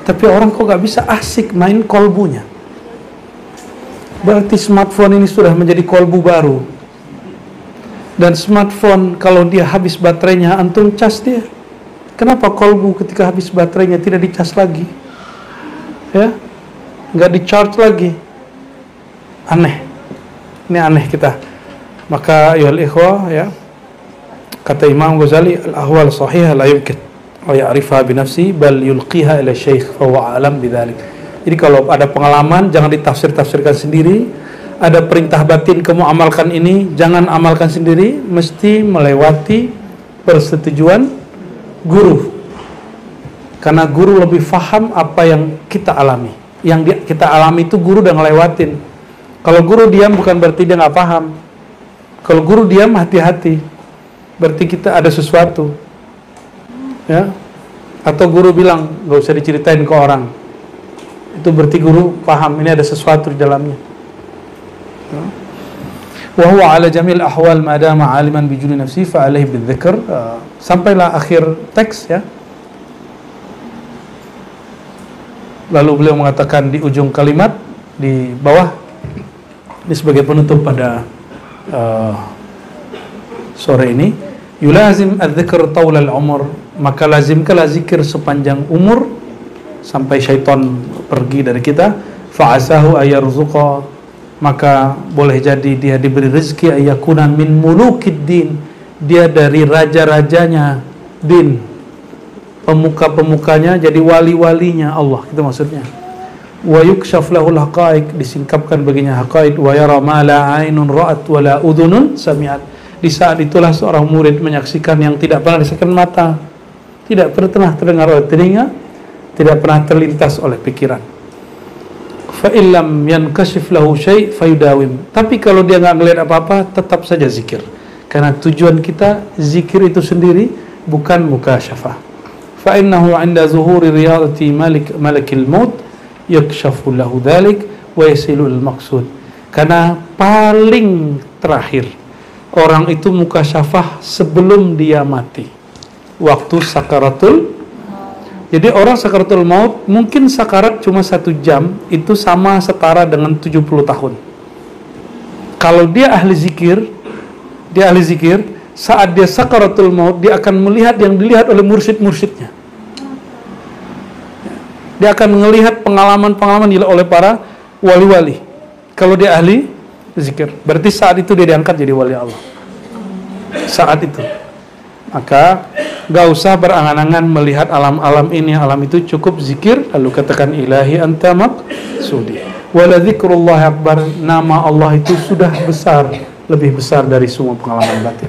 Tapi orang kok nggak bisa asik main kolbunya? Berarti smartphone ini sudah menjadi kolbu baru. Dan smartphone kalau dia habis baterainya, antum cas dia. Kenapa kolbu ketika habis baterainya tidak dicas lagi? Ya, nggak di-charge lagi. Aneh. Ini aneh kita. Maka ayuhal ikhwah, ya, kata Imam Ghazali, al-ahwal sahihah la yumkin wa ya'rifha bi nafsi bal yulqiha ila syekh fa huwa alam bidzalik. Jadi kalau ada pengalaman jangan ditafsir-tafsirkan sendiri. Ada perintah batin kamu amalkan ini, jangan amalkan sendiri, mesti melewati persetujuan guru. Karena guru lebih faham apa yang kita alami. Yang kita alami itu guru udah ngelewatin. Kalau guru diam bukan berarti dia nggak paham. Kalau guru diam, hati-hati. Berarti kita ada sesuatu. Ya. Atau guru bilang, nggak usah diceritain ke orang. Itu berarti guru paham, ini ada sesuatu di dalamnya. wa huwa ala jamil ahwal ma dama aliman bi juli nafsi fa alaihi bidzikr. Sampailah akhir teks ya. Lalu beliau mengatakan di ujung kalimat di bawah, ini sebagai penutup pada sore ini, yulazim adzikr taulal umur, maka lazimkanlah zikir sepanjang umur sampai syaitan pergi dari kita. Fa'asahu ayarzuqa, maka boleh jadi dia diberi rezeki ayakuna min mulukid din, dia dari raja-rajanya din, pemuka-pemukanya jadi wali-walinya Allah, itu maksudnya. Wa yukshaf lahul haqaiq, disingkapkan baginya haqaiq. Wa yara ma la ainun ra'at wa la udhunun sami'at, di saat itulah seorang murid menyaksikan yang tidak pernah disaksikan mata, tidak pernah terdengar oleh telinga, tidak pernah terlintas oleh pikiran. Fa illam yankashif lahu syai' fayudawim, tapi kalau dia nggak ngelihat apa-apa tetap saja zikir, karena tujuan kita zikir itu sendiri bukan mukasyafah. Fa innahu 'inda zuhuri riyadati malakil maut yakshafu lahu dhalik wa yasilu al maqsud, karena paling terakhir orang itu mukasyafah sebelum dia mati, waktu sakaratul. Jadi orang sakaratul maut mungkin sakarat cuma 1 jam, itu sama setara dengan 70 tahun. Kalau dia ahli zikir, saat dia sakaratul maut dia akan melihat yang dilihat oleh mursyid-mursyidnya. Dia akan melihat pengalaman-pengalaman oleh para wali-wali. Kalau dia ahli zikir, berarti saat itu dia diangkat jadi wali Allah. Saat itu, maka gak usah berangan-angan melihat alam-alam ini, alam itu, cukup zikir lalu katakan ilahi anta maqsudi. Wala dzikrullahi akbar, nama Allah itu sudah besar, lebih besar dari semua pengalaman batin.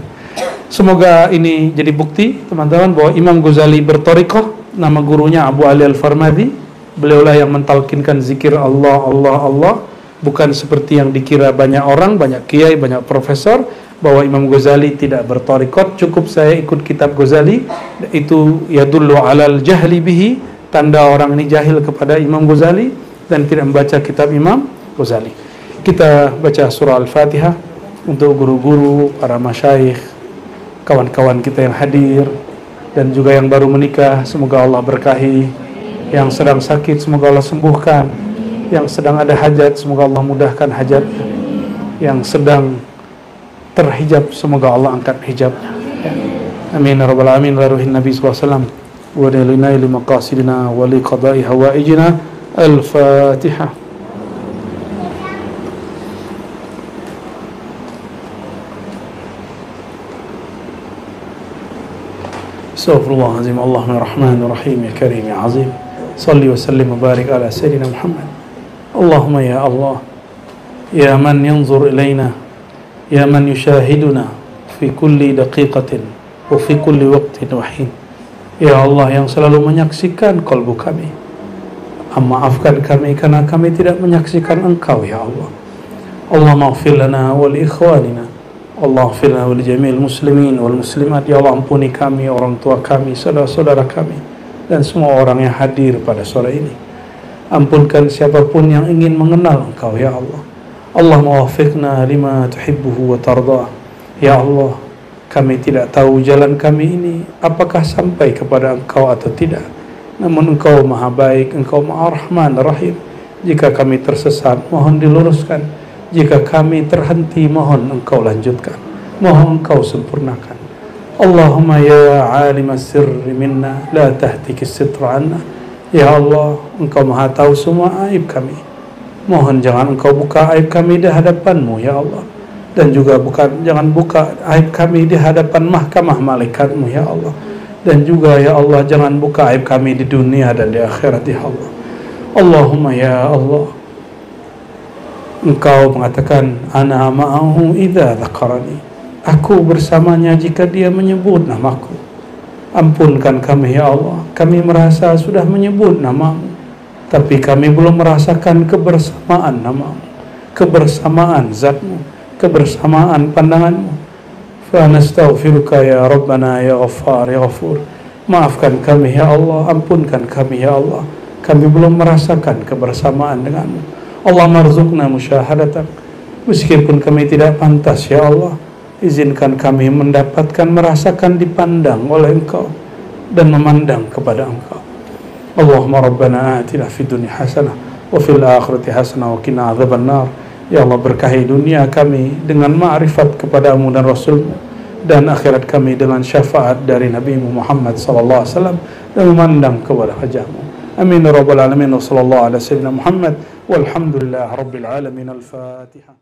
Semoga ini jadi bukti teman-teman bahwa Imam Ghazali berthariqah, nama gurunya Abu Ali Al-Farmadi. Beliaulah yang mentalkinkan zikir Allah, Allah, Allah, bukan seperti yang dikira banyak orang, banyak kiai, banyak profesor, bahwa Imam Ghazali tidak berthariqat. Cukup saya ikut kitab Ghazali, itu yadullu alal jahli bihi, tanda orang ini jahil kepada Imam Ghazali dan tidak membaca kitab Imam Ghazali. Kita baca surah Al-Fatihah untuk guru-guru, para masyayikh, kawan-kawan kita yang hadir dan juga yang baru menikah, semoga Allah berkahi. Yang sedang sakit semoga Allah sembuhkan, yang sedang ada hajat semoga Allah mudahkan hajatnya, yang sedang terhijab semoga Allah angkat hijabnya. Amin ya rabbal alamin. La ruhin Nabi sallallahu alaihi wasallam wa dalilna li maqasidina wa li qada'i hawaijina. Al-Fatihah. Astaghfirullahaladzim. Allahumma rahmanir rahim ya karim ya azim. Salli wa sallim wa barik ala sayyidina Muhammad. Allahumma ya Allah, ya man yanzur ilaina, ya man yushahiduna fi kulli daqiqatin wa fi kulli waqtin wa hin. Ya Allah yang selalu menyaksikan kalbu kami, maafkan kami karena kami tidak menyaksikan Engkau ya Allah. Allahumma ighfir lana wa li ikhwanina, Allahumma ighfir lana wa li jami'il muslimin wal muslimat. Ya Allah ampuni kami, orang tua kami, saudara-saudara kami, dan semua orang yang hadir pada sore ini. Ampunkan siapapun yang ingin mengenal Engkau ya Allah. Allahumma waffiqna lima tuhibbuhu wa tardah. Ya Allah, kami tidak tahu jalan kami ini apakah sampai kepada Engkau atau tidak, namun Engkau maha baik, Engkau maha rahman rahim. Jika kami tersesat, mohon diluruskan. Jika kami terhenti, mohon Engkau lanjutkan, mohon Engkau sempurnakan. Allahumma ya alim as-sirri minna la tahtik as-sitra anna. Ya Allah, Engkau maha tahu semua aib kami, mohon jangan Engkau buka aib kami di hadapan-Mu ya Allah, dan juga jangan buka aib kami di hadapan mahkamah malaikat-Mu ya Allah, dan juga ya Allah jangan buka aib kami di dunia dan di akhirat ya Allah. Allahumma ya Allah, Engkau mengatakan ana ma'ahu idza dzakarani, aku bersamanya jika dia menyebut namaku. Ampunkan kami ya Allah, kami merasa sudah menyebut namamu, tapi kami belum merasakan kebersamaan namamu, kebersamaan zatmu, kebersamaan pandanganmu. Fa nastaghfiruka ya Rabbana ya Ghaffar ya Ghafur. Maafkan kami ya Allah, ampunkan kami ya Allah, kami belum merasakan kebersamaan denganmu. Allah marzuqna musyahadatak, Meskipun kami tidak pantas, ya Allah, izinkan kami mendapatkan, merasakan dipandang oleh Engkau dan memandang kepada Engkau. Allahumma rabbana atina fid dunya hasanah wa fil akhirati hasanah wa qina adzabannar. Ya Allah, berkahi dunia kami dengan ma'rifat kepadamu dan Rasulmu, dan akhirat kami dengan syafaat dari Nabi Muhammad sallallahu alaihi wasallam, dan memandang kepada wajahmu. Amin ya rabbal alamin. Wa sallallahu ala sayyidina Muhammad walhamdulillah rabbil alamin. Al-Fatihah.